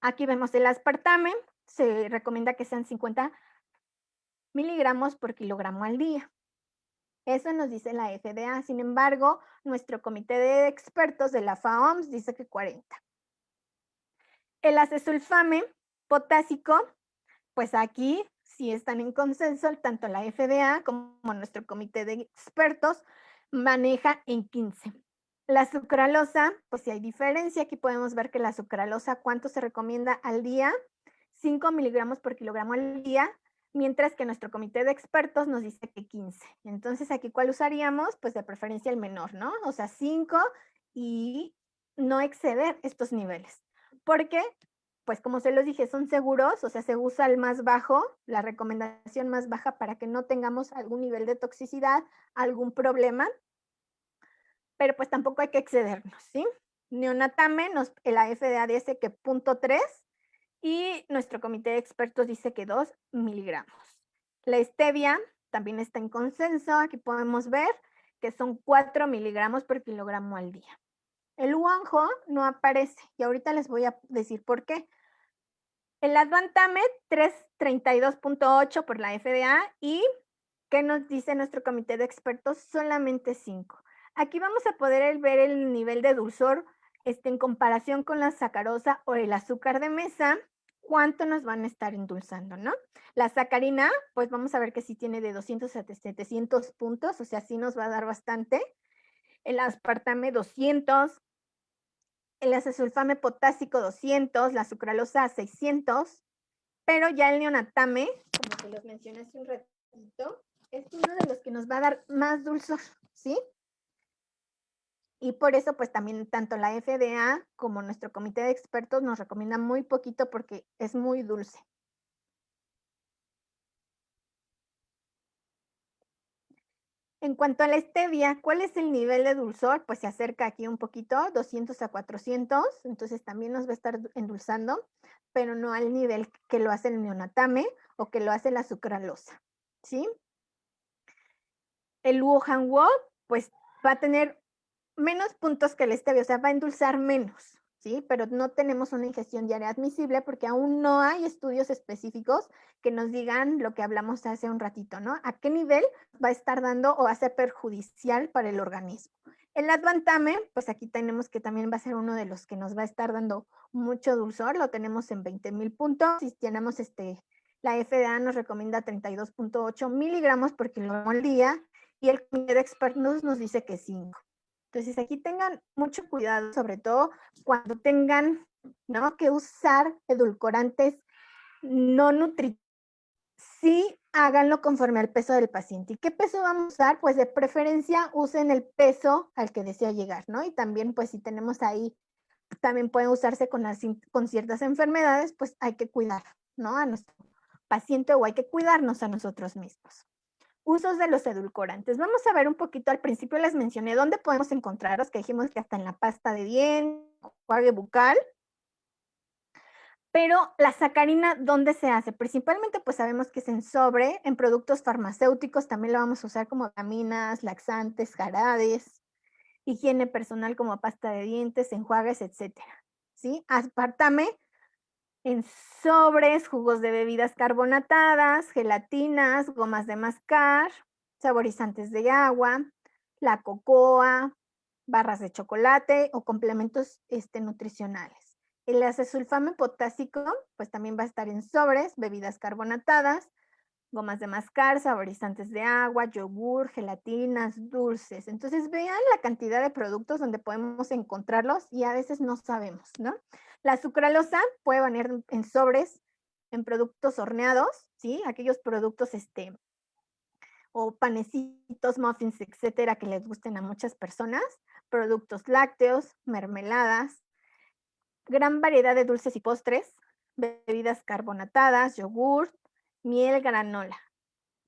Speaker 1: Aquí vemos el aspartame, se recomienda que sean 50 miligramos por kilogramo al día. Eso nos dice la FDA. Sin embargo, nuestro comité de expertos de la FAOMS dice que 40. El acesulfame potásico, pues aquí sí están en consenso, tanto la FDA como nuestro comité de expertos maneja en 15. La sucralosa, pues sí hay diferencia. Aquí podemos ver que la sucralosa, ¿cuánto se recomienda al día? 5 miligramos por kilogramo al día, mientras que nuestro comité de expertos nos dice que 15. Entonces, aquí, ¿cuál usaríamos? Pues de preferencia el menor, ¿no? O sea, 5 y no exceder estos niveles. Porque, pues como se los dije, son seguros, o sea, se usa el más bajo, la recomendación más baja para que no tengamos algún nivel de toxicidad, algún problema, pero pues tampoco hay que excedernos, ¿sí? Neonatame, la FDA dice que 0.3 y nuestro comité de expertos dice que 2 miligramos. La stevia también está en consenso, aquí podemos ver que son 4 miligramos por kilogramo al día. El guanjo no aparece y ahorita les voy a decir por qué. El Advantamed 332.8 por la FDA y ¿qué nos dice nuestro comité de expertos? Solamente 5. Aquí vamos a poder ver el nivel de dulzor en comparación con la sacarosa o el azúcar de mesa, cuánto nos van a estar endulzando, ¿no? La sacarina, pues vamos a ver que sí tiene de 200 a 700 puntos, o sea, sí nos va a dar bastante. El aspartame 200, el acesulfame potásico 200, la sucralosa 600, pero ya el neonatame, como se los mencioné hace un ratito, es uno de los que nos va a dar más dulzor, ¿sí? Y por eso, pues también tanto la FDA como nuestro comité de expertos nos recomienda muy poquito porque es muy dulce. En cuanto a la stevia, ¿cuál es el nivel de dulzor? Pues se acerca aquí un poquito, 200 a 400, entonces también nos va a estar endulzando, pero no al nivel que lo hace el neonatame o que lo hace la sucralosa, ¿sí? El Wuhan Wo, pues va a tener menos puntos que el stevia, o sea, va a endulzar menos, ¿sí? Pero no tenemos una ingestión diaria admisible porque aún no hay estudios específicos que nos digan lo que hablamos hace un ratito, ¿no? ¿A qué nivel va a estar dando o va a ser perjudicial para el organismo? El Advantame, pues aquí tenemos que también va a ser uno de los que nos va a estar dando mucho dulzor, lo tenemos en 20,000 puntos, y tenemos la FDA nos recomienda 32.8 miligramos por kilogramo al día y el comité de expertos nos dice que 5. Entonces, aquí tengan mucho cuidado, sobre todo cuando tengan, ¿no?, que usar edulcorantes no nutritivos. Sí, háganlo conforme al peso del paciente. ¿Y qué peso vamos a usar? Pues de preferencia usen el peso al que desea llegar, ¿no? Y también, pues si tenemos ahí, también pueden usarse con ciertas enfermedades, pues hay que cuidar, ¿no?, a nuestro paciente, o hay que cuidarnos a nosotros mismos. Usos de los edulcorantes. Vamos a ver un poquito, al principio les mencioné dónde podemos encontrarlos, que dijimos que hasta en la pasta de dientes, enjuague bucal. Pero la sacarina, ¿dónde se hace? Principalmente, pues sabemos que es en sobre, en productos farmacéuticos, también lo vamos a usar como vitaminas, laxantes, jarabes, higiene personal como pasta de dientes, enjuagues, etcétera, ¿sí? Aspartame en sobres, jugos de bebidas carbonatadas, gelatinas, gomas de mascar, saborizantes de agua, la cocoa, barras de chocolate o complementos nutricionales. El acesulfame potásico, pues también va a estar en sobres, bebidas carbonatadas, gomas de mascar, saborizantes de agua, yogur, gelatinas, dulces. Entonces vean la cantidad de productos donde podemos encontrarlos y a veces no sabemos, ¿no? La sucralosa puede venir en sobres, en productos horneados, ¿sí? Aquellos productos o panecitos, muffins, etcétera, que les gusten a muchas personas, productos lácteos, mermeladas, gran variedad de dulces y postres, bebidas carbonatadas, yogur, miel, granola.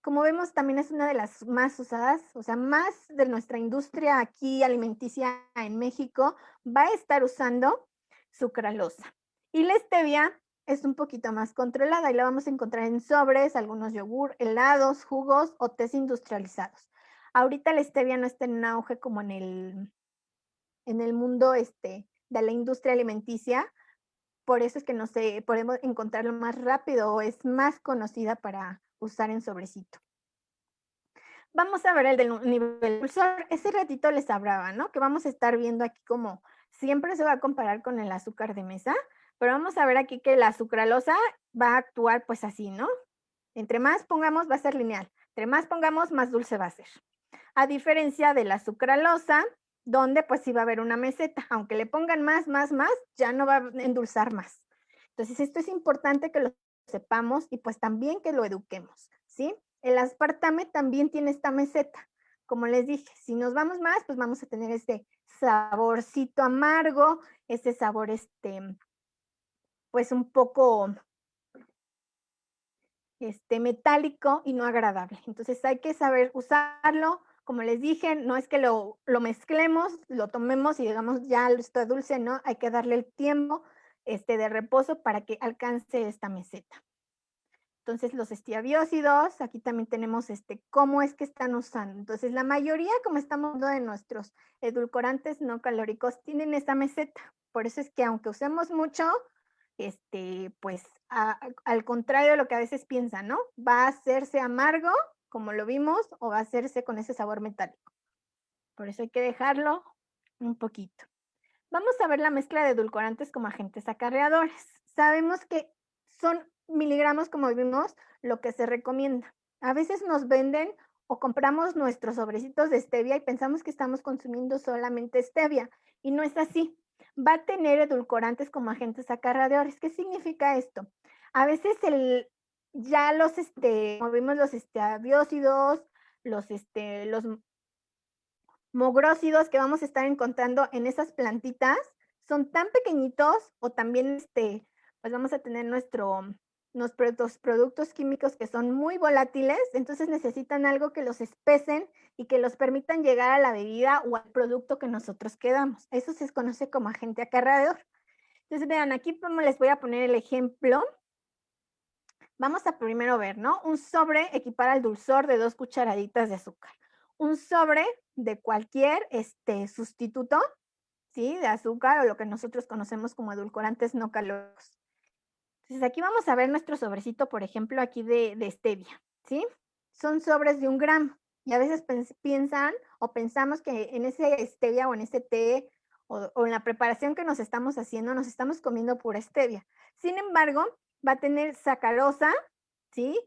Speaker 1: Como vemos, también es una de las más usadas, o sea, más de nuestra industria aquí alimenticia en México va a estar usando sucralosa. Y la stevia es un poquito más controlada y la vamos a encontrar en sobres, algunos yogur, helados, jugos o tés industrializados. Ahorita la stevia no está en auge como en el mundo de la industria alimenticia, por eso es que no sé, podemos encontrarlo más rápido o es más conocida para usar en sobrecito. Vamos a ver el del nivel pulsor. Ese ratito les hablaba, ¿no? Que vamos a estar viendo aquí como siempre se va a comparar con el azúcar de mesa, pero vamos a ver aquí que la sucralosa va a actuar pues así, ¿no? Entre más pongamos va a ser lineal, entre más pongamos más dulce va a ser. A diferencia de la sucralosa, donde pues sí va a haber una meseta, aunque le pongan más, ya no va a endulzar más. Entonces esto es importante que lo sepamos y pues también que lo eduquemos, ¿sí? El aspartame también tiene esta meseta. Como les dije, si nos vamos más, pues vamos a tener este saborcito amargo, este sabor, pues un poco, metálico y no agradable. Entonces hay que saber usarlo. Como les dije, no es que lo mezclemos, lo tomemos y digamos ya está dulce, no, hay que darle el tiempo, de reposo para que alcance esta meseta. Entonces, los estiabiócidos, aquí también tenemos cómo es que están usando. Entonces, la mayoría, como estamos hablando de nuestros edulcorantes no calóricos, tienen esta meseta. Por eso es que aunque usemos mucho, pues al contrario de lo que a veces piensan, ¿no? Va a hacerse amargo, como lo vimos, o va a hacerse con ese sabor metálico. Por eso hay que dejarlo un poquito. Vamos a ver la mezcla de edulcorantes como agentes acarreadores. Sabemos que son miligramos, como vimos, lo que se recomienda. A veces nos venden o compramos nuestros sobrecitos de stevia y pensamos que estamos consumiendo solamente stevia y no es así. Va a tener edulcorantes como agentes acarreadores. ¿Qué significa esto? A veces ya como vimos, los esteabiócidos, los mogrócidos que vamos a estar encontrando en esas plantitas son tan pequeñitos o también, pues vamos a tener nuestros productos químicos que son muy volátiles, entonces necesitan algo que los espesen y que los permitan llegar a la bebida o al producto que nosotros quedamos. Eso se conoce como agente acarreador. Entonces, vean, aquí como les voy a poner el ejemplo. Vamos a primero ver, ¿no? Un sobre equipara al dulzor de 2 cucharaditas de azúcar. Un sobre de cualquier sustituto, ¿sí? De azúcar o lo que nosotros conocemos como edulcorantes no calóricos. Entonces, aquí vamos a ver nuestro sobrecito, por ejemplo, aquí de stevia, ¿sí? Son sobres de 1 gramo. Y a veces piensan o pensamos que en ese stevia o en ese té o en la preparación que nos estamos haciendo, nos estamos comiendo pura stevia. Sin embargo, va a tener sacarosa, ¿sí?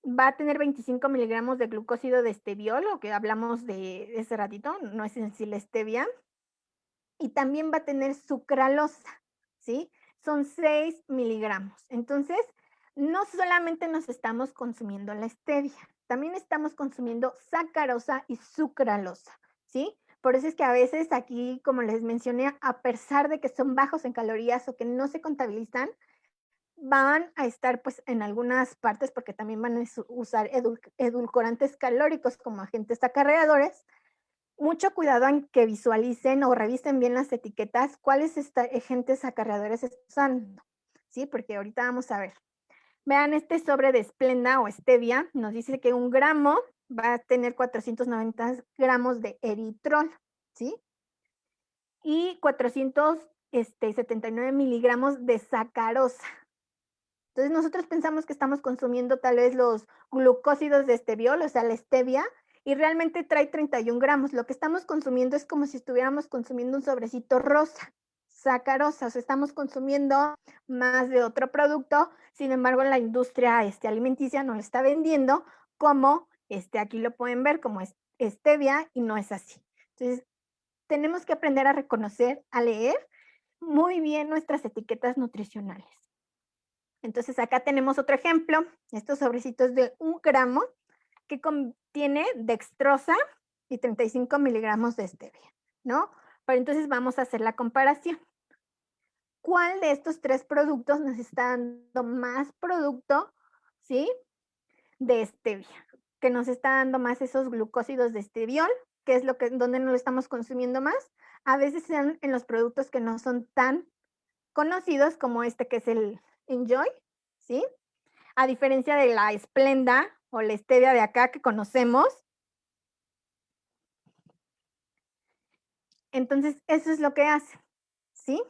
Speaker 1: va a tener 25 miligramos de glucósido de esteviol, lo que hablamos de ese ratito, no es en sí la stevia, y también va a tener sucralosa, ¿sí? Son 6 miligramos. Entonces, no solamente nos estamos consumiendo la stevia, también estamos consumiendo sacarosa y sucralosa, ¿sí? Por eso es que a veces aquí, como les mencioné, a pesar de que son bajos en calorías o que no se contabilizan, van a estar pues en algunas partes porque también van a usar edulcorantes calóricos como agentes acarreadores. Mucho cuidado en que visualicen o revisen bien las etiquetas cuáles agentes acarreadores están usando, ¿sí? Porque ahorita vamos a ver. Vean este sobre de Splenda o Stevia, nos dice que 1 gramo va a tener 490 gramos de eritrol, ¿sí? Y 479 miligramos de sacarosa. Entonces nosotros pensamos que estamos consumiendo tal vez los glucósidos de esteviol, o sea, la stevia, y realmente trae 31 gramos. Lo que estamos consumiendo es como si estuviéramos consumiendo un sobrecito rosa, sacarosa, o sea, estamos consumiendo más de otro producto, sin embargo, la industria alimenticia nos lo está vendiendo como, aquí lo pueden ver, como stevia, y no es así. Entonces, tenemos que aprender a reconocer, a leer muy bien nuestras etiquetas nutricionales. Entonces acá tenemos otro ejemplo, estos sobrecitos de 1 gramo que contiene dextrosa y 35 miligramos de stevia, ¿no? Pero entonces vamos a hacer la comparación. ¿Cuál de estos 3 productos nos está dando más producto, sí, de stevia? Que nos está dando más esos glucósidos de esteviol, que es donde no lo estamos consumiendo más. A veces sean en los productos que no son tan conocidos como este que es el Enjoy, ¿sí? A diferencia de la Splenda o la stevia de acá que conocemos. Entonces, eso es lo que hace, ¿sí?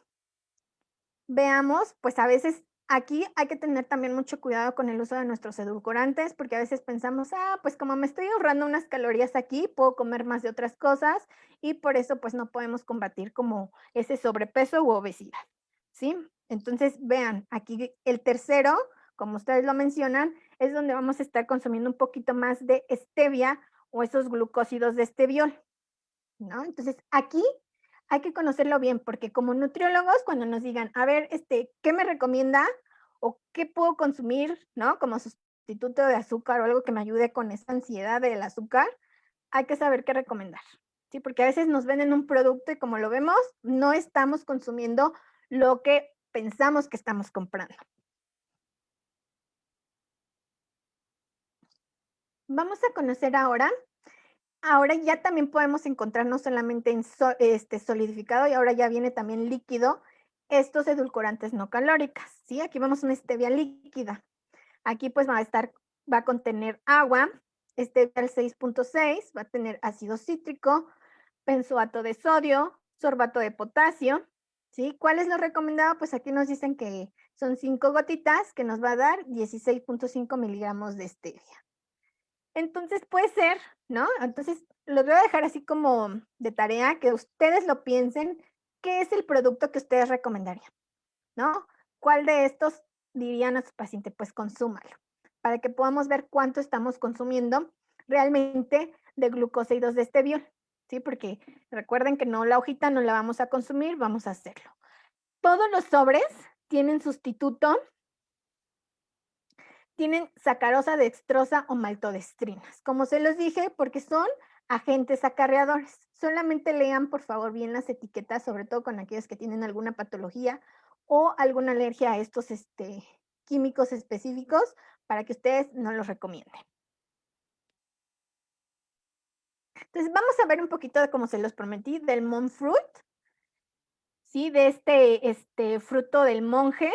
Speaker 1: Veamos, pues a veces aquí hay que tener también mucho cuidado con el uso de nuestros edulcorantes, porque a veces pensamos, pues como me estoy ahorrando unas calorías aquí, puedo comer más de otras cosas y por eso pues no podemos combatir como ese sobrepeso u obesidad, ¿sí? Entonces, vean, aquí el tercero, como ustedes lo mencionan, es donde vamos a estar consumiendo un poquito más de stevia o esos glucósidos de esteviol, ¿no? Entonces, aquí hay que conocerlo bien, porque como nutriólogos, cuando nos digan, a ver, ¿qué me recomienda o qué puedo consumir, ¿no? Como sustituto de azúcar o algo que me ayude con esa ansiedad del azúcar, hay que saber qué recomendar, ¿sí? Porque a veces nos venden un producto y como lo vemos, no estamos consumiendo lo que pensamos que estamos comprando. Vamos a conocer ahora ya también podemos encontrar no solamente en solidificado y ahora ya viene también líquido estos edulcorantes no calóricas, ¿sí? Aquí vemos una stevia líquida. Aquí pues va a contener agua, stevia al 6.6, va a tener ácido cítrico, benzoato de sodio, sorbato de potasio, ¿sí? ¿Cuál es lo recomendado? Pues aquí nos dicen que son 5 gotitas que nos va a dar 16.5 miligramos de stevia. Entonces puede ser, ¿no? Entonces los voy a dejar así como de tarea que ustedes lo piensen, ¿qué es el producto que ustedes recomendarían? ¿No? ¿Cuál de estos dirían a su paciente? Pues consúmalo, para que podamos ver cuánto estamos consumiendo realmente de glucósidos de esteviol, ¿sí? Porque recuerden que no, la hojita no la vamos a consumir, vamos a hacerlo. Todos los sobres tienen sustituto, tienen sacarosa, dextrosa o maltodextrinas. Como se los dije, porque son agentes acarreadores. Solamente lean, por favor, bien las etiquetas, sobre todo con aquellos que tienen alguna patología o alguna alergia a estos químicos específicos para que ustedes no los recomienden. Entonces, vamos a ver un poquito de, como se los prometí, del monk fruit, ¿sí? De este fruto del monje,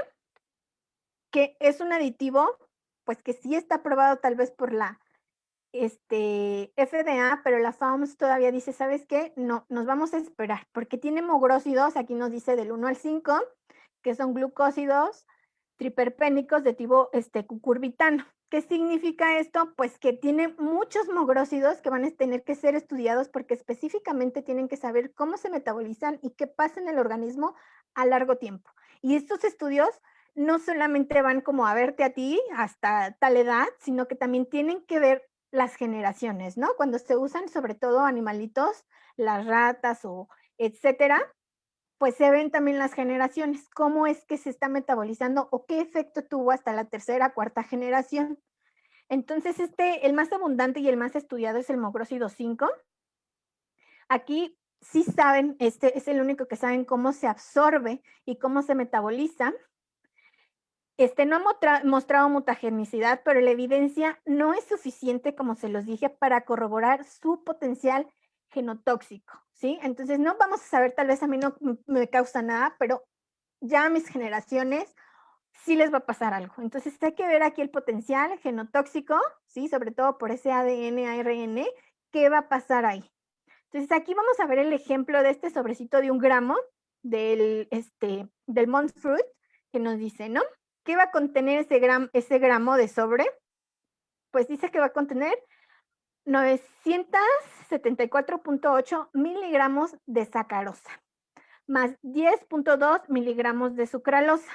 Speaker 1: que es un aditivo, pues que sí está aprobado tal vez por la FDA, pero la FAOMS todavía dice, ¿sabes qué? No, nos vamos a esperar, porque tiene mogrósidos, aquí nos dice del 1 al 5, que son glucósidos triperpénicos de tipo cucurbitano. ¿Qué significa esto? Pues que tiene muchos mogrósidos que van a tener que ser estudiados porque específicamente tienen que saber cómo se metabolizan y qué pasa en el organismo a largo tiempo. Y estos estudios no solamente van como a verte a ti hasta tal edad, sino que también tienen que ver las generaciones, ¿no? Cuando se usan sobre todo animalitos, las ratas o etcétera, pues se ven también las generaciones, cómo es que se está metabolizando o qué efecto tuvo hasta la tercera, cuarta generación. Entonces, el más abundante y el más estudiado es el mogrósido 5. Aquí sí saben, este es el único que saben cómo se absorbe y cómo se metaboliza. No ha mostrado mutagenicidad, pero la evidencia no es suficiente, como se los dije, para corroborar su potencial genotóxico, ¿sí? Entonces, no vamos a saber, tal vez a mí no me causa nada, pero ya a mis generaciones sí les va a pasar algo. Entonces, hay que ver aquí el potencial genotóxico, ¿sí? Sobre todo por ese ADN, ARN, ¿qué va a pasar ahí? Entonces, aquí vamos a ver el ejemplo de este sobrecito de 1 gramo del monk fruit, que nos dice, ¿no? ¿Qué va a contener ese gramo de sobre? Pues dice que va a contener 974.8 miligramos de sacarosa, más 10.2 miligramos de sucralosa,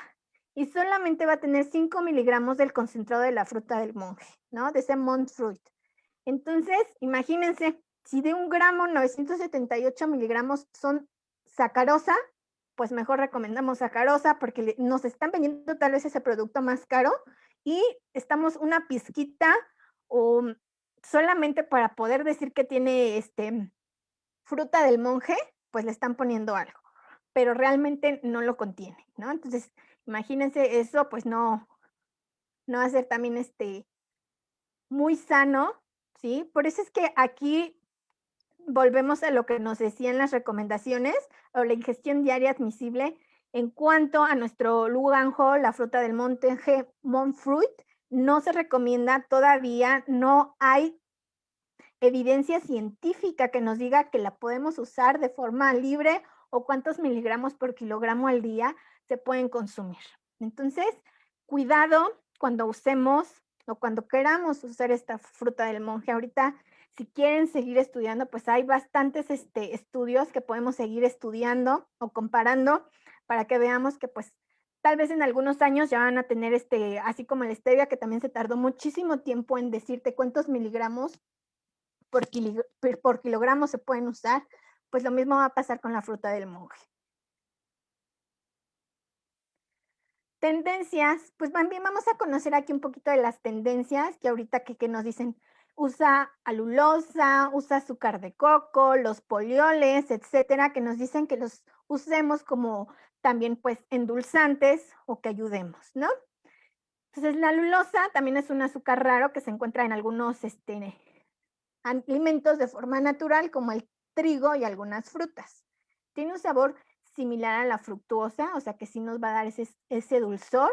Speaker 1: y solamente va a tener 5 miligramos del concentrado de la fruta del monje, ¿no? De ese monk fruit. Entonces, imagínense, si de 1 gramo 978 miligramos son sacarosa, pues mejor recomendamos sacarosa porque nos están vendiendo tal vez ese producto más caro y estamos una pizquita o solamente para poder decir que tiene fruta del monje, pues le están poniendo algo, pero realmente no lo contiene, ¿no? Entonces, imagínense eso, pues no va a ser también muy sano, ¿sí? Por eso es que aquí volvemos a lo que nos decían las recomendaciones o la ingestión diaria admisible en cuanto a nuestro luganjo, la fruta del monte monk fruit, no se recomienda todavía, no hay evidencia científica que nos diga que la podemos usar de forma libre o cuántos miligramos por kilogramo al día se pueden consumir. Entonces, cuidado cuando usemos o cuando queramos usar esta fruta del monje. Ahorita, si quieren seguir estudiando, pues hay bastantes estudios que podemos seguir estudiando o comparando para que veamos que pues tal vez en algunos años ya van a tener así como la stevia, que también se tardó muchísimo tiempo en decirte cuántos miligramos por kilogramo se pueden usar, pues lo mismo va a pasar con la fruta del monje. Tendencias, pues también vamos a conocer aquí un poquito de las tendencias que ahorita que nos dicen, usa alulosa, usa azúcar de coco, los polioles, etcétera, que nos dicen que los usemos como también pues endulzantes o que ayudemos, ¿no? Entonces la alulosa también es un azúcar raro que se encuentra en algunos alimentos de forma natural como el trigo y algunas frutas. Tiene un sabor similar a la fructuosa, o sea que sí nos va a dar ese dulzor.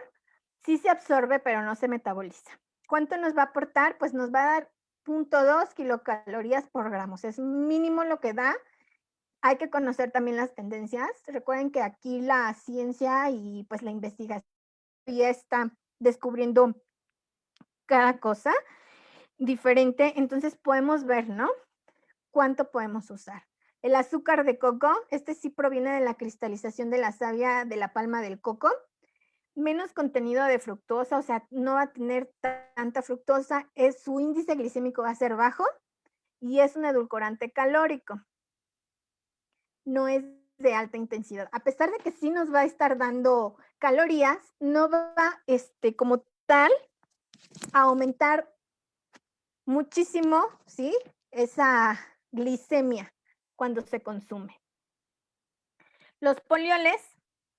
Speaker 1: Sí se absorbe, pero no se metaboliza. ¿Cuánto nos va a aportar? Pues nos va a dar 0.2 kilocalorías por gramo. Es mínimo lo que da. Hay que conocer también las tendencias. Recuerden que aquí la ciencia y pues la investigación ya está descubriendo cada cosa diferente. Entonces podemos ver, ¿no? ¿Cuánto podemos usar? El azúcar de coco, sí proviene de la cristalización de la savia de la palma del coco, menos contenido de fructosa, o sea, no va a tener tanta fructosa, su índice glicémico va a ser bajo y es un edulcorante calórico, no es de alta intensidad. A pesar de que sí nos va a estar dando calorías, no va como tal a aumentar muchísimo, ¿sí? Esa glicemia cuando se consume. Los polioles,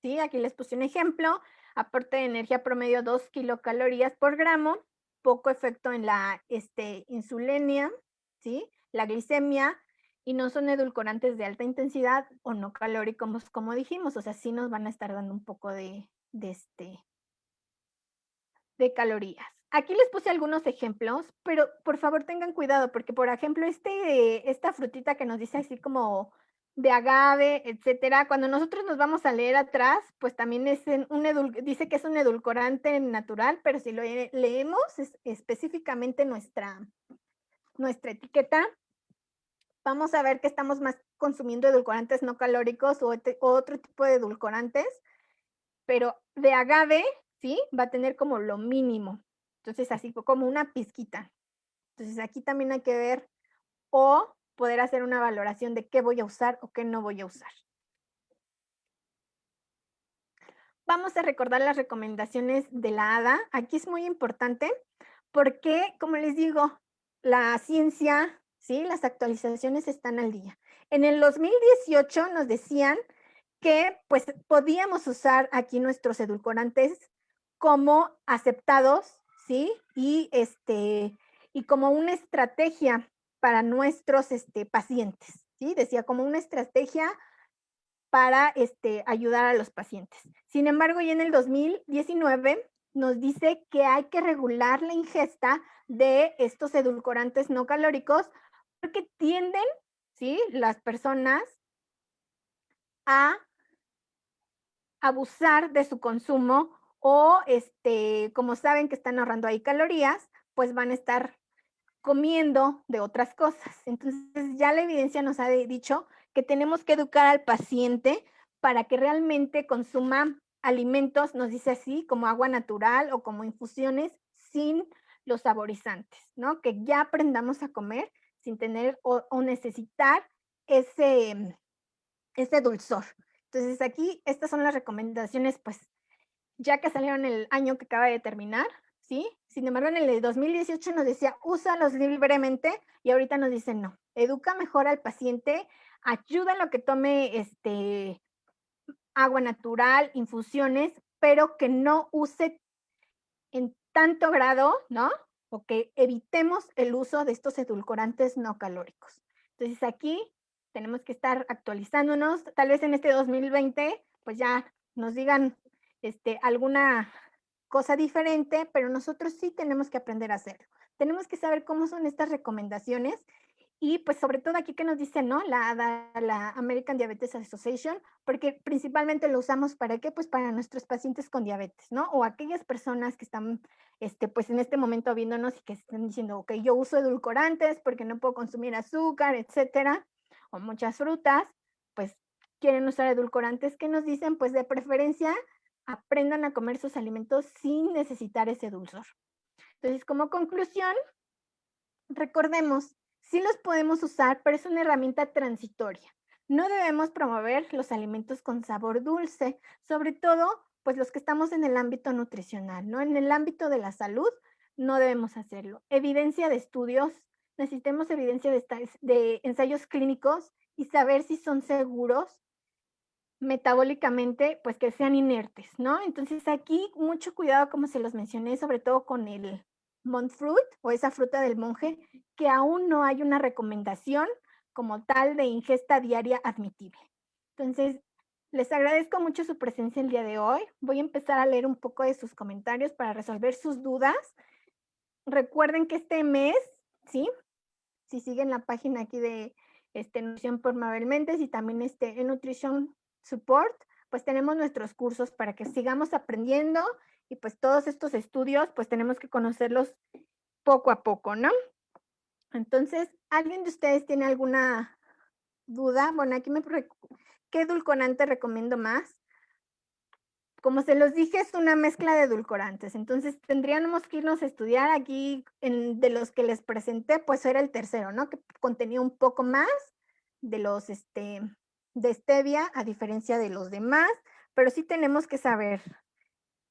Speaker 1: ¿sí? Aquí les puse un ejemplo, aporte de energía promedio 2 kilocalorías por gramo, poco efecto en la insulina, ¿sí? La glicemia, y no son edulcorantes de alta intensidad o no calóricos, como dijimos, o sea, sí nos van a estar dando un poco de calorías. Aquí les puse algunos ejemplos, pero por favor tengan cuidado, porque por ejemplo, esta frutita que nos dice así como de agave, etcétera, cuando nosotros nos vamos a leer atrás, pues también dice que es un edulcorante natural, pero si lo leemos específicamente nuestra etiqueta, vamos a ver que estamos más consumiendo edulcorantes no calóricos o otro tipo de edulcorantes, pero de agave ¿sí? Va a tener como lo mínimo. Entonces, así como una pizquita. Entonces, aquí también hay que ver o poder hacer una valoración de qué voy a usar o qué no voy a usar. Vamos a recordar las recomendaciones de la hada. Aquí es muy importante porque, como les digo, la ciencia, ¿sí? Las actualizaciones están al día. En el 2018 nos decían que pues podíamos usar aquí nuestros edulcorantes como aceptados, ¿sí? Y como una estrategia para nuestros pacientes, ¿sí? Decía como una estrategia para ayudar a los pacientes. Sin embargo, ya en el 2019 nos dice que hay que regular la ingesta de estos edulcorantes no calóricos porque tienden, ¿sí? Las personas a abusar de su consumo o, como saben que están ahorrando ahí calorías, pues van a estar comiendo de otras cosas. Entonces, ya la evidencia nos ha dicho que tenemos que educar al paciente para que realmente consuma alimentos, nos dice así, como agua natural o como infusiones sin los saborizantes, ¿no? Que ya aprendamos a comer sin tener o necesitar ese dulzor. Entonces, aquí estas son las recomendaciones, pues, ya que salieron el año que acaba de terminar, ¿sí? Sin embargo, en el 2018 nos decía, úsalos libremente y ahorita nos dicen no, educa mejor al paciente, ayuda en lo que tome agua natural, infusiones, pero que no use en tanto grado, ¿no? O que evitemos el uso de estos edulcorantes no calóricos. Entonces aquí tenemos que estar actualizándonos, tal vez en este 2020, pues ya nos digan alguna cosa diferente, pero nosotros sí tenemos que aprender a hacerlo. Tenemos que saber cómo son estas recomendaciones y pues sobre todo aquí que nos dice, ¿no? La American Diabetes Association, porque principalmente lo usamos para qué? Pues para nuestros pacientes con diabetes, ¿no? O aquellas personas que están, pues en este momento viéndonos y que están diciendo, ok, yo uso edulcorantes porque no puedo consumir azúcar, etcétera, o muchas frutas, pues quieren usar edulcorantes que nos dicen, pues de preferencia, aprendan a comer sus alimentos sin necesitar ese dulzor. Entonces, como conclusión, recordemos, sí los podemos usar, pero es una herramienta transitoria. No debemos promover los alimentos con sabor dulce, sobre todo, pues los que estamos en el ámbito nutricional, ¿no? En el ámbito de la salud, no debemos hacerlo. Evidencia de estudios, necesitamos evidencia de ensayos clínicos y saber si son seguros metabólicamente, pues que sean inertes, ¿no? Entonces aquí mucho cuidado, como se los mencioné, sobre todo con el monk fruit o esa fruta del monje, que aún no hay una recomendación como tal de ingesta diaria admitible. Entonces, les agradezco mucho su presencia el día de hoy. Voy a empezar a leer un poco de sus comentarios para resolver sus dudas. Recuerden que este mes, ¿sí? Si siguen la página aquí de Nutrición por Mabel Méndez y también en Nutrition Support, pues tenemos nuestros cursos para que sigamos aprendiendo y pues todos estos estudios, pues tenemos que conocerlos poco a poco, ¿no? Entonces, ¿alguien de ustedes tiene alguna duda? Bueno, aquí ¿qué edulcorante recomiendo más? Como se los dije, es una mezcla de edulcorantes, entonces tendríamos que irnos a estudiar aquí, de los que les presenté, pues era el tercero, ¿no? Que contenía un poco más de los, de stevia, a diferencia de los demás, pero sí tenemos que saber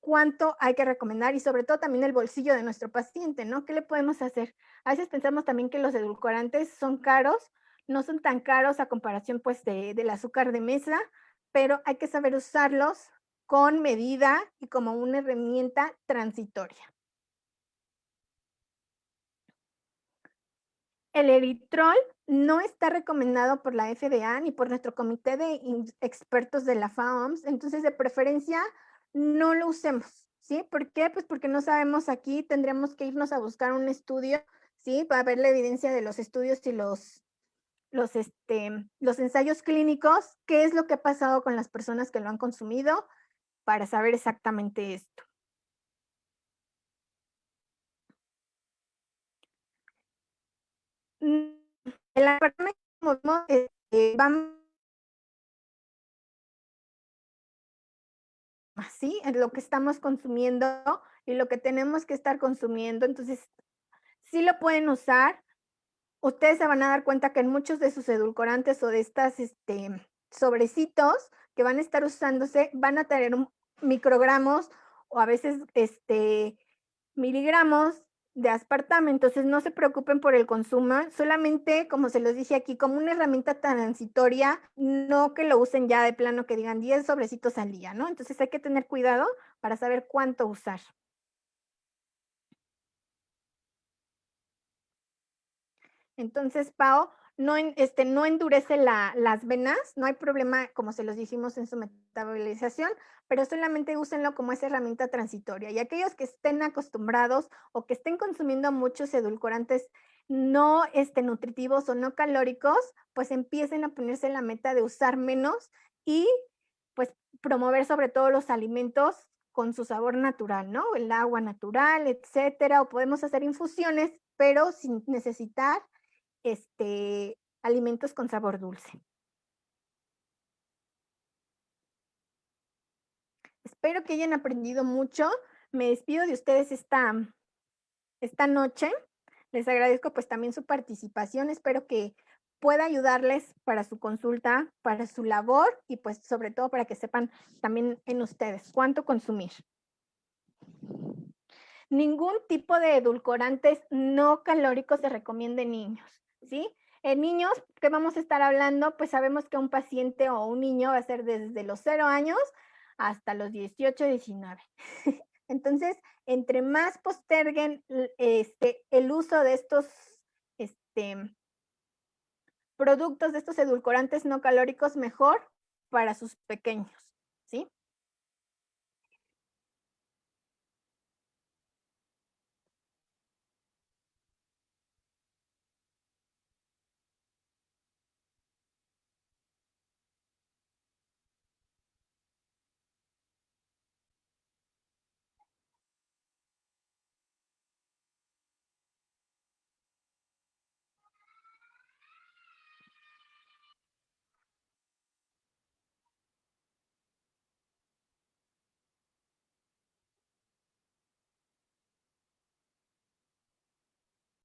Speaker 1: cuánto hay que recomendar y sobre todo también el bolsillo de nuestro paciente, ¿no? ¿Qué le podemos hacer? A veces pensamos también que los edulcorantes son caros, no son tan caros a comparación pues del azúcar de mesa, pero hay que saber usarlos con medida y como una herramienta transitoria. El eritrol no está recomendado por la FDA ni por nuestro comité de expertos de la FAOMS, entonces de preferencia no lo usemos, ¿sí? ¿Por qué? Pues porque no sabemos aquí, tendríamos que irnos a buscar un estudio, ¿sí? Para ver la evidencia de los estudios y los ensayos clínicos, qué es lo que ha pasado con las personas que lo han consumido para saber exactamente esto. El aspartame, como vemos, va así, en lo que estamos consumiendo y lo que tenemos que estar consumiendo. Entonces, sí lo pueden usar. Ustedes se van a dar cuenta que en muchos de sus edulcorantes o de estas, sobrecitos que van a estar usándose, van a tener microgramos o a veces, miligramos de aspartame. Entonces, no se preocupen por el consumo, solamente, como se los dije aquí, como una herramienta transitoria, no que lo usen ya de plano, que digan 10 sobrecitos al día, ¿no? Entonces, hay que tener cuidado para saber cuánto usar. Entonces, Pao, no endurece las venas, no hay problema, como se los dijimos en su metabolización, pero solamente úsenlo como esa herramienta transitoria. Y aquellos que estén acostumbrados o que estén consumiendo muchos edulcorantes no nutritivos o no calóricos, pues empiecen a ponerse la meta de usar menos y pues promover sobre todo los alimentos con su sabor natural, ¿no? El agua natural, etcétera, o podemos hacer infusiones, pero sin necesitar alimentos con sabor dulce. Espero que hayan aprendido mucho. Me despido de ustedes esta noche. Les agradezco pues también su participación. Espero que pueda ayudarles para su consulta, para su labor y pues sobre todo para que sepan también en ustedes cuánto consumir. Ningún tipo de edulcorantes no calóricos se recomienda en niños, ¿sí? En niños, ¿qué vamos a estar hablando? Pues sabemos que un paciente o un niño va a ser desde los 0 años hasta los 18, 19. Entonces, entre más posterguen el uso de estos este, productos, de estos edulcorantes no calóricos, mejor para sus pequeños.